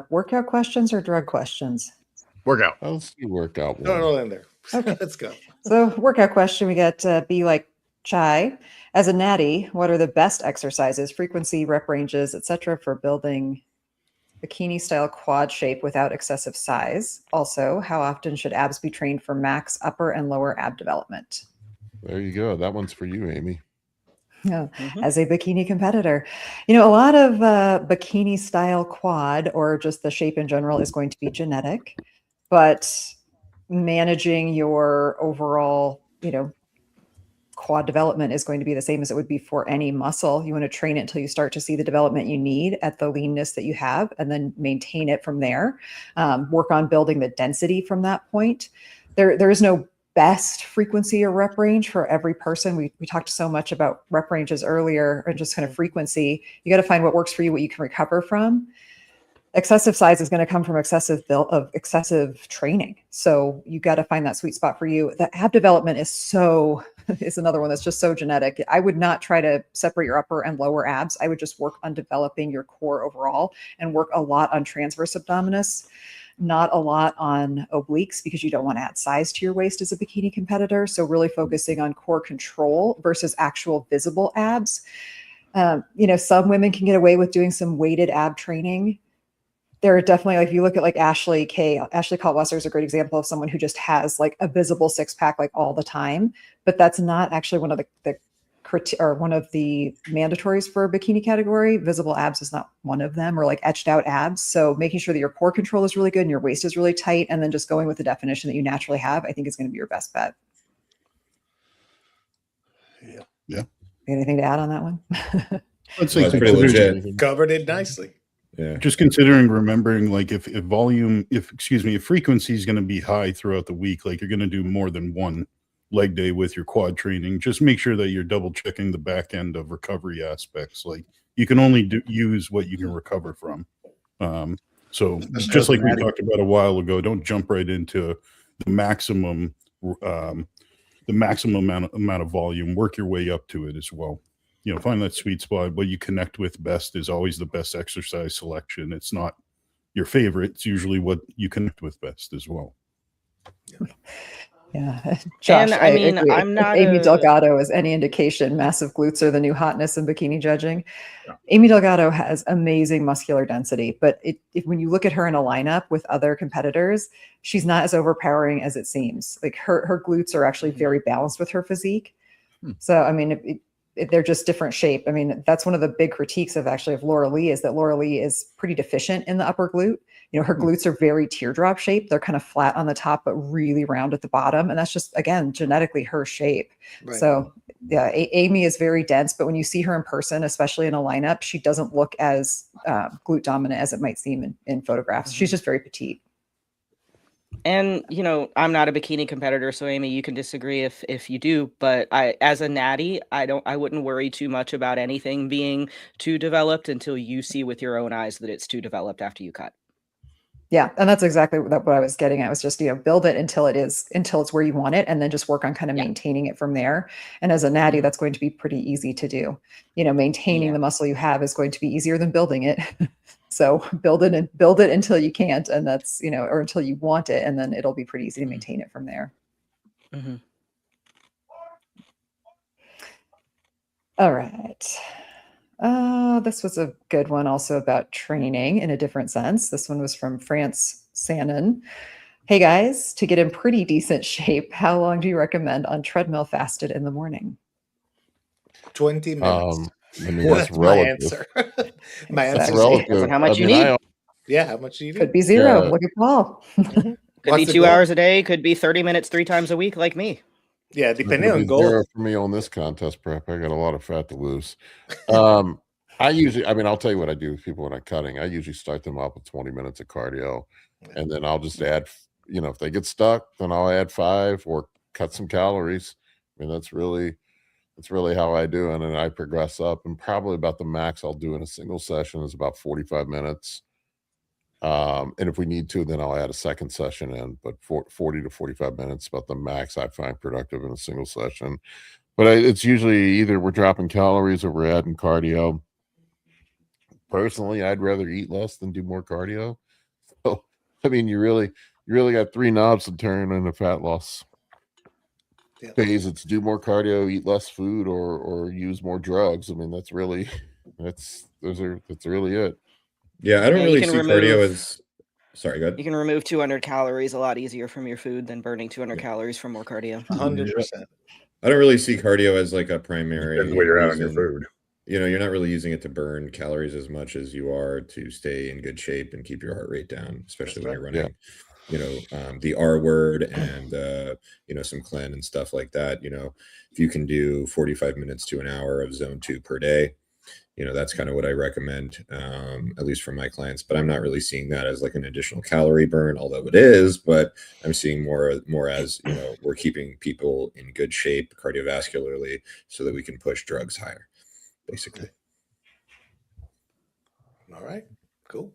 workout questions or drug questions? workout. Oh, let's do workout Throw it one. all in there. Okay. Let's go. So, workout question, we got Be Like Chai. As a natty, what are the best exercises, frequency, rep ranges, etc., for building bikini style quad shape without excessive size? Also, how often should abs be trained for max upper and lower ab development? There you go. That one's for you, Amy. Yeah. Mhm. As a bikini competitor, a lot of bikini style quad or just the shape in general is going to be genetic, but managing your overall, quad development is going to be the same as it would be for any muscle. You want to train it until you start to see the development you need at the leanness that you have, and then maintain it from there. Work on building the density from that point. There is no best frequency or rep range for every person. We talked so much about rep ranges earlier, and just kind of frequency. You got to find what works for you, what you can recover from. Excessive size is going to come from excessive training. So you got to find that sweet spot for you. The ab development is another one that's just so genetic. I would not try to separate your upper and lower abs. I would just work on developing your core overall and work a lot on transverse abdominis, not a lot on obliques, because you don't want to add size to your waist as a bikini competitor. So really focusing on core control versus actual visible abs. Some women can get away with doing some weighted ab training. There are definitely, like, if you look at like Ashley Kaltwasser is a great example of someone who just has like a visible six pack like all the time, but that's not actually one of the mandatories for a bikini category. Visible abs is not one of them, or like etched out abs. So making sure that your core control is really good and your waist is really tight, and then just going with the definition that you naturally have, I think is going to be your best bet. Yeah. Anything to add on that one? I'd say That's pretty legit. Covered it nicely. Yeah. just remembering, like, if frequency is going to be high throughout the week, like you're going to do more than one leg day with your quad training, just make sure that you're double checking the back end of recovery aspects. Like, you can only use what you can recover from. So Especially just as a like we natty. talked about a while ago, don't jump right into the maximum amount of volume. Work your way up to it as well. You know, find that sweet spot. What you connect with best is always the best exercise selection. It's not your favorite. It's usually what you connect with best as well. Yeah, Josh, And I I mean, agree. I'm If not Amy a Delgado is any indication, massive glutes are the new hotness in bikini judging. Yeah. Amy Delgado has amazing muscular density, but when you look at her in a lineup with other competitors, she's not as overpowering as it seems. Like her glutes are actually very balanced with her physique. So, I mean, they're just different shape. I mean, that's one of the big critiques of Laura Lee is that Laura Lee is pretty deficient in the upper glute. You know, her glutes are very teardrop shaped. They're kind of flat on the top, but really round at the bottom. And that's just, again, genetically her shape. Right. So yeah, Amy is very dense, but when you see her in person, especially in a lineup, she doesn't look as glute dominant as it might seem in photographs. She's just very petite. And you know, I'm not a bikini competitor, so Amy, you can disagree if you do, but as a natty, I wouldn't worry too much about anything being too developed until you see with your own eyes that it's too developed after you cut. Yeah, and that's exactly what I was getting at. It was just, build it until it's where you want it, and then just work on kind of maintaining it from there. And as a natty, that's going to be pretty easy to do. You know, maintaining the muscle you have is going to be easier than building it. So build it until you can't, and that's, or until you want it, and then it'll be pretty easy to maintain it from there. Mm-hmm. All right. This was a good one also about training in a different sense. This one was from France Sannon. Hey guys, to get in pretty decent shape, how long do you recommend on treadmill fasted in the morning? 20 minutes. I mean, that's my relative. answer. My Exactly. answer. Relative. Depends on how much you mean, need. Yeah, how much do you need? Could be zero. Yeah. Look at Paul. Could What's be the 2 goal? hours a day, could be 30 minutes 3 times a week like me. Yeah, depending on It'll be goal. zero for me on this contest prep. I got a lot of fat to lose. I'll tell you what I do with people when I'm cutting. I usually start them up with 20 minutes of cardio, and then I'll just add, if they get stuck, then I'll add 5 or cut some calories. I mean, that's really how I do it. And then I progress up, and probably about the max I'll do in a single session is about 45 minutes. And if we need to, then I'll add a second session in, but 40 to 45 minutes, about the max I find productive in a single session. But it's usually either we're dropping calories or we're adding cardio. Personally, I'd rather eat less than do more cardio. So, I mean, you really got 3 knobs to turn in a fat loss phase. It's do more cardio, eat less food, or use more drugs. I mean, that's really it. Yeah, I don't Yeah, really see cardio as. Sorry, go ahead. You can remove 200 calories a lot easier from your food than burning 200 calories from more cardio. 100%. I don't really see cardio as like a primary. Depends where you're at on your food. You're not really using it to burn calories as much as you are to stay in good shape and keep your heart rate down, especially when you're running, the R word and, some clean and stuff like that. If you can do 45 minutes to an hour of zone 2 per day, that's kind of what I recommend, at least for my clients. But I'm not really seeing that as like an additional calorie burn, although it is. But I'm seeing more as, we're keeping people in good shape cardiovascularly so that we can push drugs higher, basically. All right, cool.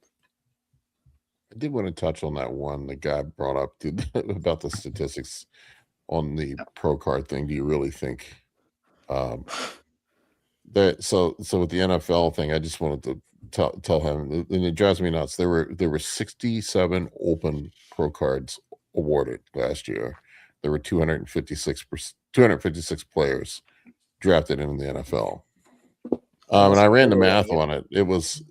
I did want to touch on that one the guy brought up about the statistics on the pro card thing. Do you really think that so with the NFL thing, I just wanted to tell him, and it drives me nuts. There were 67 open pro cards awarded last year. There were 256 players drafted in the NFL. And I ran the math on it. It was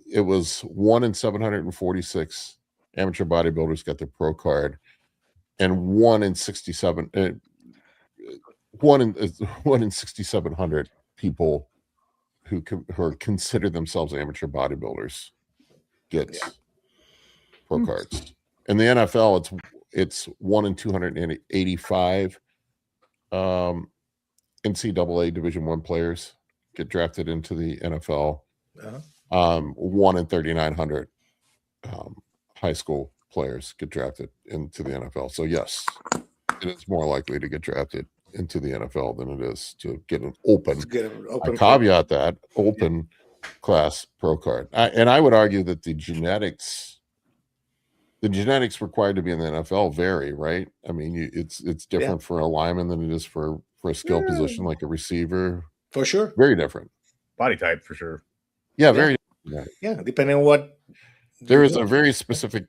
1 in 746 amateur bodybuilders got their pro card, and 1 in 6,700 people who consider themselves amateur bodybuilders gets pro cards. In the NFL, it's 1 in 285 NCAA Division I players get drafted into the NFL. 1 in 3,900 high school players get drafted into the NFL. So yes, it is more likely to get drafted into the NFL than it is to get an open. I caveat that open class pro card. I would argue that the genetics the genetics required to be in the NFL vary, right? I mean, it's different for a lineman than it is for a skill position like a receiver. For sure. Very different. Body type for sure. Yeah, very different. Yeah, depending on what. There is a very specific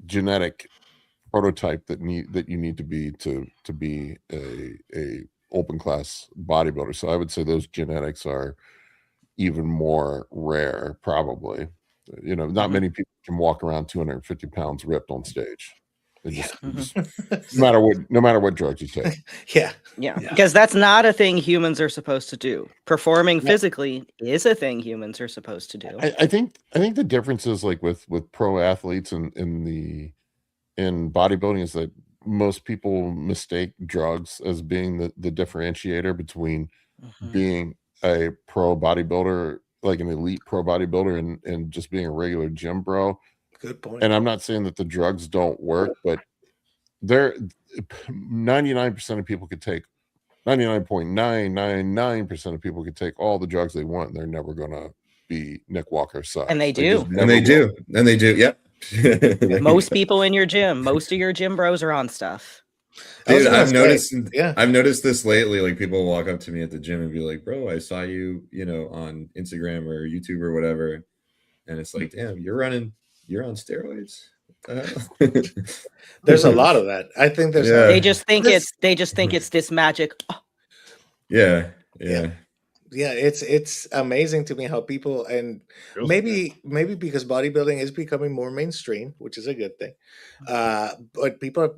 genetic prototype that you need to be a open class bodybuilder. So I would say those genetics are even more rare, probably. You know, not many people can walk around 250 pounds ripped on stage. They just, no matter what drugs you take. Yeah, because that's not a thing humans are supposed to do. Performing physically is a thing humans are supposed to do. I think the difference is like with pro athletes in bodybuilding is that most people mistake drugs as being the differentiator between being a pro bodybuilder, like an elite pro bodybuilder, and just being a regular gym bro. Good point. And I'm not saying that the drugs don't work, but 99% of people could take 99.999% of people could take all the drugs they want, and they're never gonna be Nick Walker size. And they do. And they do. Yep. Most people in your gym, most of your gym bros are on stuff. Dude, I've noticed this lately. Like people walk up to me at the gym and be like, "Bro, I saw you, on Instagram or YouTube or whatever," and it's like, "Damn, you're on steroids." There's a lot of that. I think there's. They just think it's this magic. Oh. Yeah. It's amazing to me how people, and maybe because bodybuilding is becoming more mainstream, which is a good thing. But people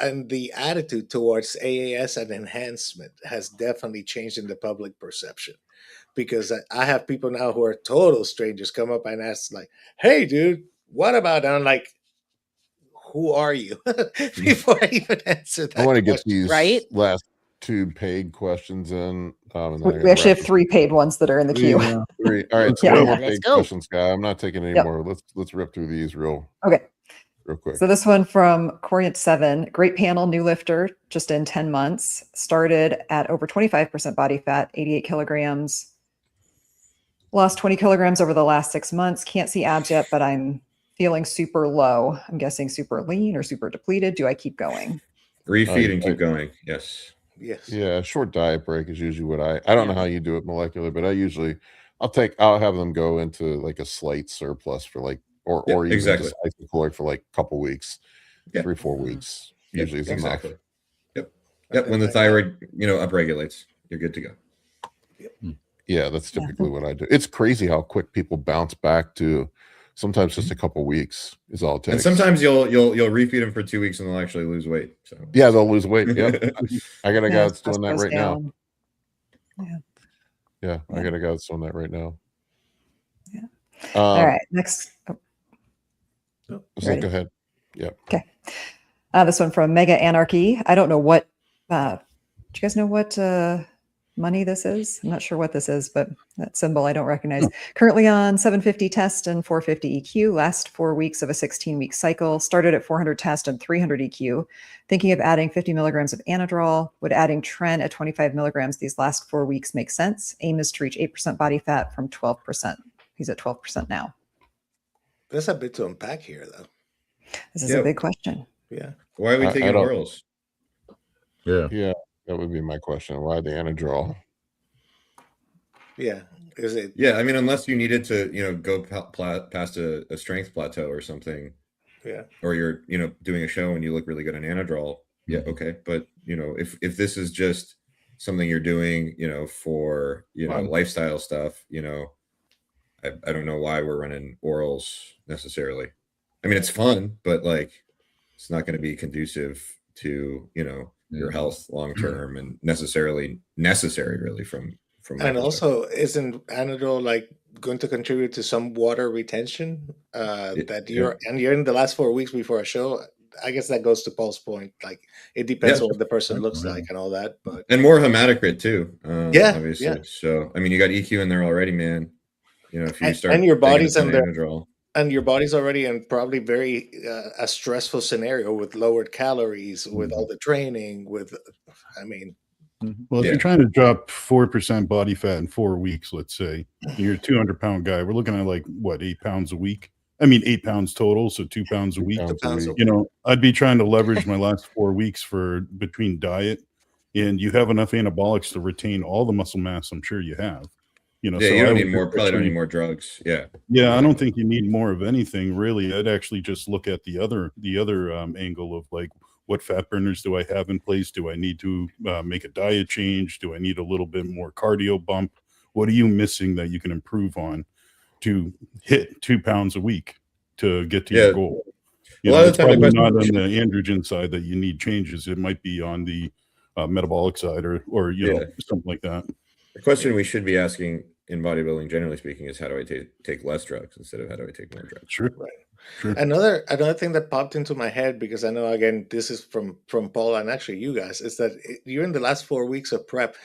and the attitude towards AAS and enhancement has definitely changed in the public perception. Because I have people now who are total strangers come up and ask like, "Hey, dude, what about?" And I'm like, "Who are you?" Before I even answer that, I want to get these last 2 paid questions in. We actually have 3 paid ones that are in the queue. 3. All right, so no more paid questions, guy. I'm not taking any more. Let's rip through these real quick. So this one from Corient7, great panel, new lifter, just in 10 months, started at over 25% body fat, 88 kilograms, lost 20 kilograms over the last 6 months. Can't see abs yet, but I'm feeling super low. I'm guessing super lean or super depleted. Do I keep going? Refeed and keep going. Yes. Yeah, short diet break is usually what I don't know how you do it molecular, but I'll have them go into like a slight surplus for like or even just isocaloric for like a couple weeks, 3-4 weeks usually is enough. Yep. When the thyroid, upregulates, you're good to go. Yeah, that's typically what I do. It's crazy how quick people bounce back to. Sometimes just a couple weeks is all it takes. And sometimes you'll refeed them for 2 weeks and they'll actually lose weight. So yeah, they'll lose weight. Yeah, I got a guy that's doing that right now. Yeah, I got a guy that's doing that right now. Yeah. All right, next. Go ahead. Yeah. Okay. This one from Mega Anarchy. I don't know what. Do you guys know what money this is? I'm not sure what this is, but that symbol I don't recognize. Currently on 750 test and 450 EQ. Last 4 weeks of a 16-week cycle. Started at 400 test and 300 EQ. Thinking of adding 50 milligrams of Anadrol. Would adding Tren at 25 milligrams these last 4 weeks make sense? Aim is to reach 8% body fat from 12%. He's at 12% now. There's a bit to unpack here, though. This is a big question. Yeah. Why are we taking orals? Yeah. That would be my question. Why the Anadrol? Yeah. Is it? Yeah. I mean, unless you needed to, go past a strength plateau or something. Yeah. Or you're, doing a show and you look really good on Anadrol. Yeah. Okay. But, if this is just something you're doing, for, lifestyle stuff, I don't know why we're running orals necessarily. I mean, it's fun, but like, it's not going to be conducive to, your health long term and necessary really from and also isn't Anadrol like going to contribute to some water retention that you're in the last 4 weeks before a show? I guess that goes to Paul's point. Like it depends on what the person looks like and all that, but and more hematocrit too. Obviously. Yeah. So I mean, you got EQ in there already, man. If you start and your body's in there. Anadrol. And your body's already in probably very a stressful scenario with lowered calories, with all the training, well, if you're trying to drop 4% body fat in 4 weeks, let's say you're a 200-pound guy, we're looking at like what, 8 pounds a week I mean, 8 pounds total, so 2 pounds a week. 2 pounds a pounds a week. You know, I'd be trying to leverage my last 4 weeks for between diet, and you have enough anabolics to retain all the muscle mass. I'm sure you have. You know, Yeah, so you I don't would need more. Probably don't actually- need more drugs. Yeah. Yeah, I don't think you need more of anything really. I'd actually just look at the other angle of like, what fat burners do I have in place? Do I need to make a diet change? Do I need a little bit more cardio bump? What are you missing that you can improve on to hit 2 pounds a week to get to Yeah. your goal? You A know, lot of it's the time the probably question- not on the androgen side that you need changes. It might be on the metabolic side or you know, something like that. The question we should be asking in bodybuilding, generally speaking, is how do I take less drugs instead of how do I take more drugs? Sure. Right. Sure. Another thing that popped into my head, because I know again this is from Paul and actually you guys, is that during the last 4 weeks of prep,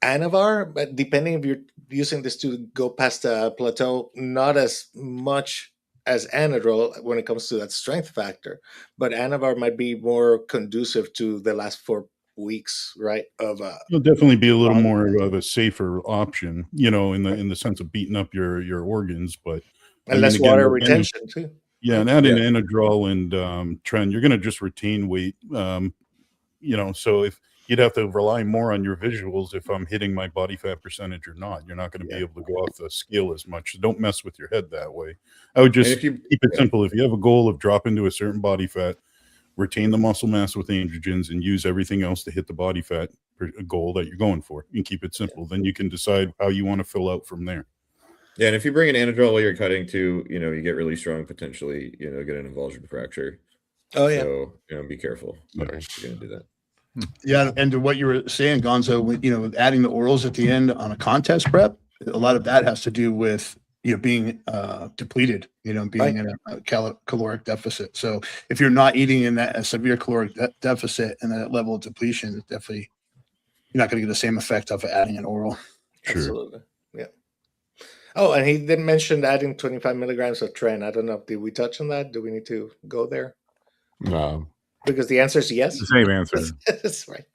Anavar, but depending if you're using this to go past the plateau, not as much as Anadrol when it comes to that strength factor, but Anavar might be more conducive to the last 4 weeks, right? It'll definitely be a little Volume. more of a safer option, you know, in the sense of beating up your organs, but And less again, water with retention too. yeah, and adding Anadrol and Tren, you're going to just retain weight. You know, so if you'd have to rely more on your visuals if I'm hitting my body fat percentage or not, you're not going to be able to go off the scale as much. So don't mess with your head that way. I would just keep it simple. If you have a goal of dropping to a certain body fat, retain the muscle mass with androgens and use everything else to hit the body fat goal that you're going for, and keep it simple. Then you can decide how you want to fill out from there. Yeah, and if you bring in Anadrol while you're cutting too, you know, you get really strong, potentially, you know, get an avulsion fracture. Oh yeah. So, you know, be careful if you're going to do that. Yeah, and to what you were saying, Gonzo, you know, adding the orals at the end on a contest prep, a lot of that has to do with, you know, being depleted, you know, being in a caloric deficit. So if you're not eating in that a severe caloric deficit and that level of depletion, it's definitely, you're not going to get the same effect of adding an oral. Sure. Absolutely. Yeah. Oh, and he did mention adding 25 milligrams of Tren. I don't know. Did we touch on that? Do we need to go there? No. Because the answer is yes. The same answer. That's right.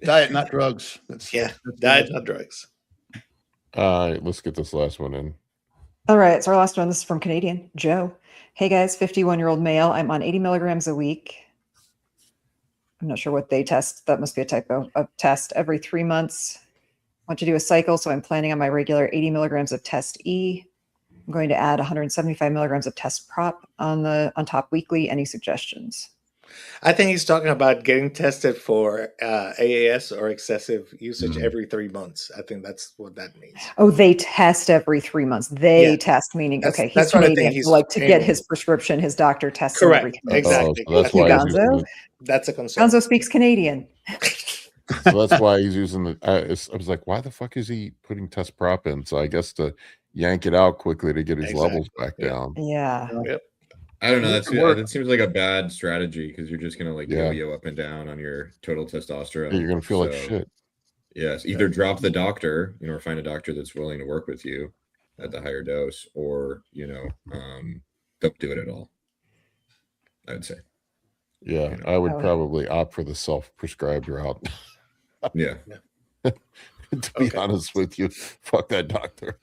Diet, not drugs. That's diet, not drugs. Let's get this last one in. All right. So our last one, this is from Canadian Joe. Hey guys, 51-year-old male. I'm on 80 milligrams a week. I'm not sure what they test. That must be a typo. A test every 3 months. Want to do a cycle, so I'm planning on my regular 80 milligrams of test E. I'm going to add 175 milligrams of test prop on top weekly. Any suggestions? I think he's talking about getting tested for AAS or excessive usage every 3 months. I think that's what that means. Oh, they test every 3 months. They test, meaning okay, he's that's what I think Canadian. he's like to get aiming. his prescription, his doctor tests him every Correct. 3 months. Exactly. So that's Thank you, why he's Gonzo. using That's a concern. Gonzo speaks Canadian. so that's why he's using the. I was like, why the fuck is he putting test prop in? So I guess to yank it out quickly to get his levels back down. Yeah. I don't know. That seems like a bad strategy because you're just gonna like yo-yo up and down on your total testosterone. Yeah, you're gonna feel like shit. Yes, either drop the doctor, you know, or find a doctor that's willing to work with you at the higher dose, or you know, don't do it at all. I would say. Yeah, You know. I would probably opt for the self-prescribed route. Yeah. To be honest with you, fuck that doctor.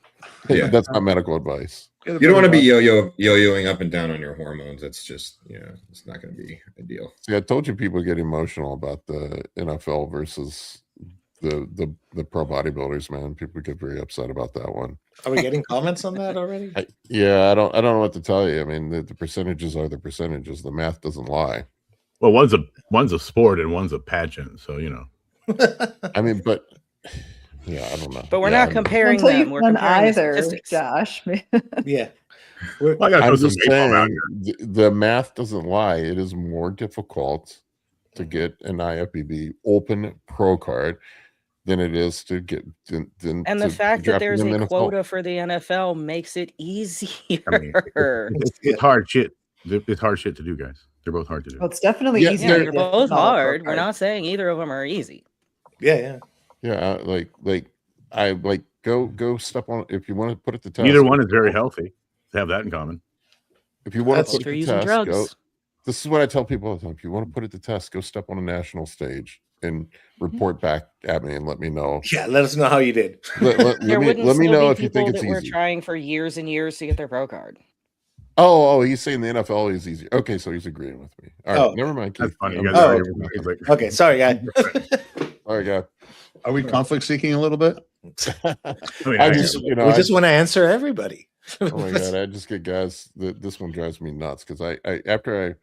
Yeah. That's not medical advice. You don't want to be yo-yoing up and down on your hormones. That's just, you know, it's not going to be ideal. See, I told you people get emotional about the NFL versus the pro bodybuilders, man. People get very upset about that one. Are we getting comments on that already? I don't know what to tell you. I mean, the percentages are the percentages. The math doesn't lie. Well, one's a sport and one's a pageant, so you know. I mean, but yeah, I don't know. But we're not comparing Until them. you've We're done comparing the either, statistics. Josh. Yeah. I'm just saying the math doesn't lie. It is more difficult to get an IFBB open pro card than it is to get. And the fact that there's a quota for the NFL makes it easier. I mean, it's hard shit. It's hard shit to do, guys. They're both hard to do. Well, it's definitely Yeah, easier. they're both hard. We're not saying either of them are easy. Yeah. Like I like go step on if you want to put it to test. Neither one is very healthy. They have that in common. If you want to put for it to using test, drugs. go. This is what I tell people all the time. If you want to put it to test, go step on a national stage. and report back at me and let me know. Yeah, let us know how you did. Let me know if you think it's that were easy. trying for years and years to get their pro card. Oh, he's saying the NFL is easier. Okay, so he's agreeing with me. All right, Oh, never mind. That's Keith. funny. I'm You guys sorry. are arguing. He's like, Okay, sorry, guy. All right, guy. Are we conflict seeking a little bit? I mean, I I just, am. you know, We I just want to answer everybody. oh my god, I just get guys. This one drives me nuts because I after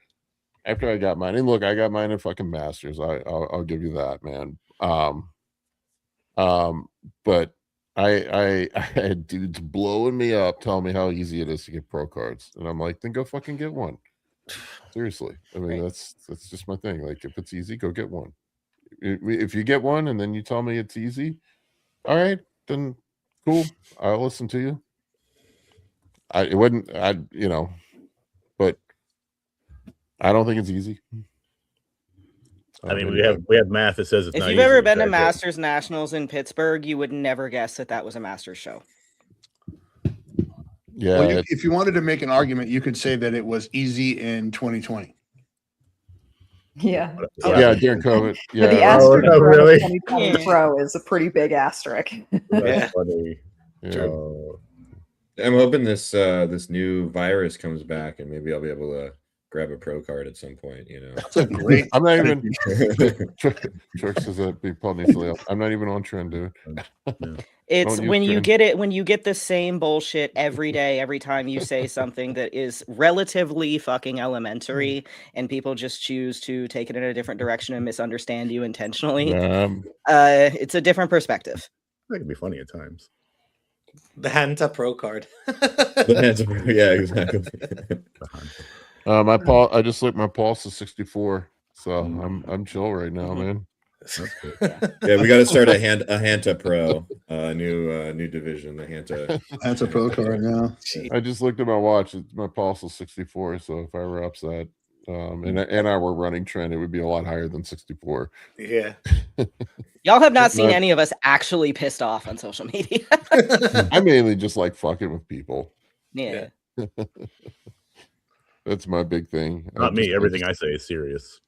I got mine, and look, I got mine in fucking masters. I'll give you that, man. But I had dudes blowing me up, telling me how easy it is to get pro cards, and I'm like, then go fucking get one. Seriously, I mean that's just my thing. Like, if it's easy, go get one. If you get one and then you tell me it's easy, all right, then cool. I'll listen to you. But I don't think it's easy. I mean, we have math that says it's If not you've easy ever been to check it. Masters Nationals in Pittsburgh, you would never guess that was a Masters show. Yeah, Well, if you wanted to make an argument, you could say that it was easy in 2020. Yeah. yeah, during COVID. But the Yeah, asterisk no, for really? 2020 Yeah. Pro is a pretty big asterisk. That's Yeah. funny. yeah. I'm hoping this this new virus comes back and maybe I'll be able to grab a pro card at some point. You know, That's a great. I'm not even. Chuck says that big Paul needs to lay off. I'm not even on trend, dude. It's Don't use when you trend. get it, when you get the same bullshit every day, every time you say something that is relatively fucking elementary, and people just choose to take it in a different direction and misunderstand you intentionally. It's a different perspective. That can be funny at times. The Hanta Pro card. yeah, exactly. My pulse. I just looked. My pulse is 64, so I'm chill right now, man. Yeah, we got to start a Hanta Pro, new division, the Hanta. That's a pro card now. I just looked at my watch. My pulse is 64, so if I were upset, and I were running trend, it would be a lot higher than 64. Yeah. Y'all have not seen any of us actually pissed off on social media. I mainly just like fucking with people. Yeah. That's my big thing. Not me. Everything I say is serious.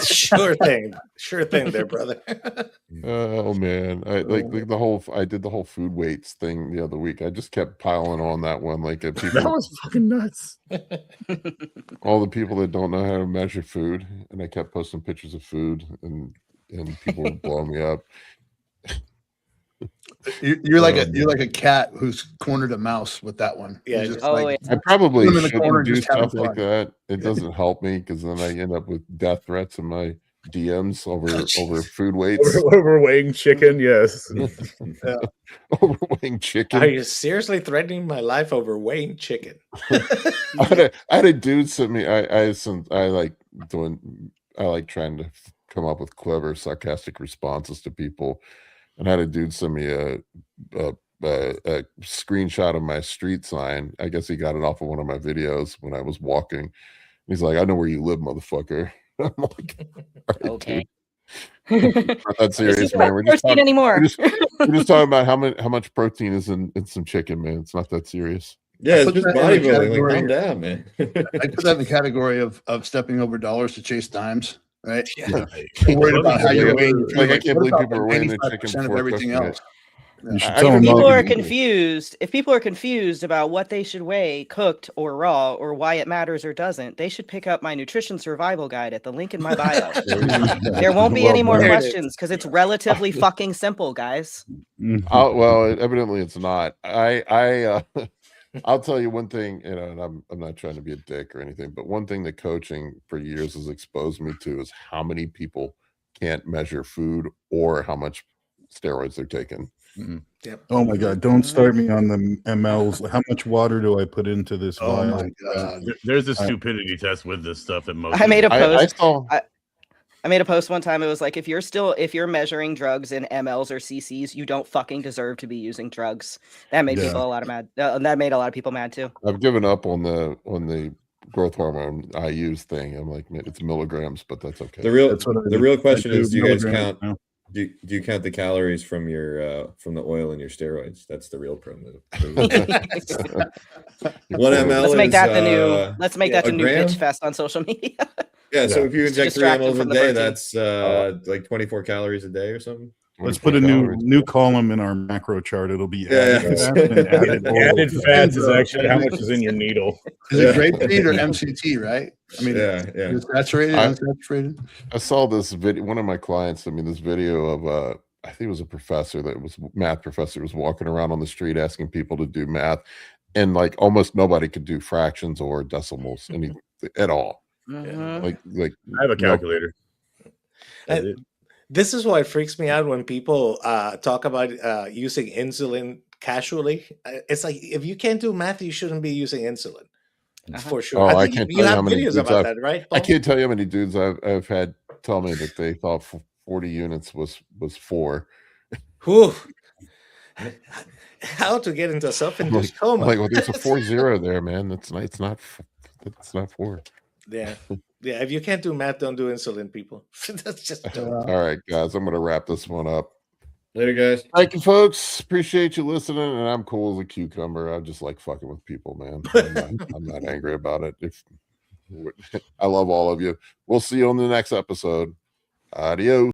Sure thing there, brother. Oh man, I did the whole food weights thing the other week. I just kept piling on that one, like people. That was fucking nuts. All the people that don't know how to measure food, and I kept posting pictures of food, and people would blow me up. You're like a cat who's cornered a mouse with that one. Yeah. Just Yeah. I probably put 'em in the corner shouldn't and do just having stuff like fun. that. It doesn't help me because then I end up with death threats in my DMs over food weights. Overweighing chicken, yes. Overweighing chicken. Are you seriously threatening my life over weighing chicken? I had a dude send me. I like trying to come up with clever, sarcastic responses to people, and I had a dude send me a screenshot of my street sign. I guess he got it off of one of my videos when I was walking. He's like, "I know where you live, motherfucker." I'm like, Okay. not that serious, man. We're just Protein anymore. we're just talking about how much protein is in some chicken, man. It's not that serious. Yeah, it's put just that in the bodybuilding. Like, category- calm down, man. I put that in the category of stepping over dollars to chase dimes, right? Yeah. You're worried about how you're weighing. Like, I can't What believe about people the are weighing their chicken 85% of before everything cooking it. else. You should I tell can them eat People it are easily. confused. If people are confused about what they should weigh, cooked or raw, or why it matters or doesn't, they should pick up my nutrition survival guide at the link in my bio. There won't be any more There it is. questions because it's relatively fucking simple, guys. Well, evidently it's not. I'll tell you one thing, and I'm not trying to be a dick or anything, but one thing that coaching for years has exposed me to is how many people can't measure food or how much steroids they're taking. Yep. Oh my God! Don't start me on the mLs. How much water do I put into this Oh vial? my God. There's a stupidity test with this stuff that most. I made a post. I saw. I made a post one time. It was like, if you're measuring drugs in mLs or cc's, you don't fucking deserve to be using drugs. That made people a lot of mad. That made a lot of people mad too. I've given up on the growth hormone I use thing. I'm like, it's milligrams, but that's okay. The real That's what I the do. real question I do is, do you guys milligrams count? now. Do you count the calories from your from the oil in your steroids? That's the real pro move. 1 ml. Let's make that the new. is, Let's make that the a new gram? bitch fest on social media. Yeah, so Yeah. if you Just to inject 3 distract them mLs a from the day, protein. that's like 24 calories a day or something. Let's 24 put a calories. new column in our macro chart. It'll be Yeah, added yeah. fats and added oil. Added fats is actually how Is it- much is in your needle. Is it grapeseed or MCT, right? I mean, yeah, yeah. is it saturated, I- unsaturated? I saw this video. One of my clients sent me this video of I think it was a professor math professor was walking around on the street asking people to do math, and like almost nobody could do fractions or decimals at all. Mhm. Like I have a no- calculator. That's it. This is why it freaks me out when people talk about using insulin casually. It's like, if you can't do math, you shouldn't be using insulin. For sure. Oh, I think can't you tell you have how many videos dudes about that, right? I Paul? can't tell you how many dudes I've had tell me that they thought 40 units was 4. Whew. How to get into a I'm self-induced like, coma? well, there's a 40 there, man. It's not 4. Yeah. If you can't do math, don't do insulin, people. That's just All right, guys, I'm gonna wrap this one up. Later, guys. Thank you, folks. Appreciate you listening. And I'm cool as a cucumber. I just like fucking with people, man. I'm not angry about it. I love all of you. We'll see you on the next episode. Adios.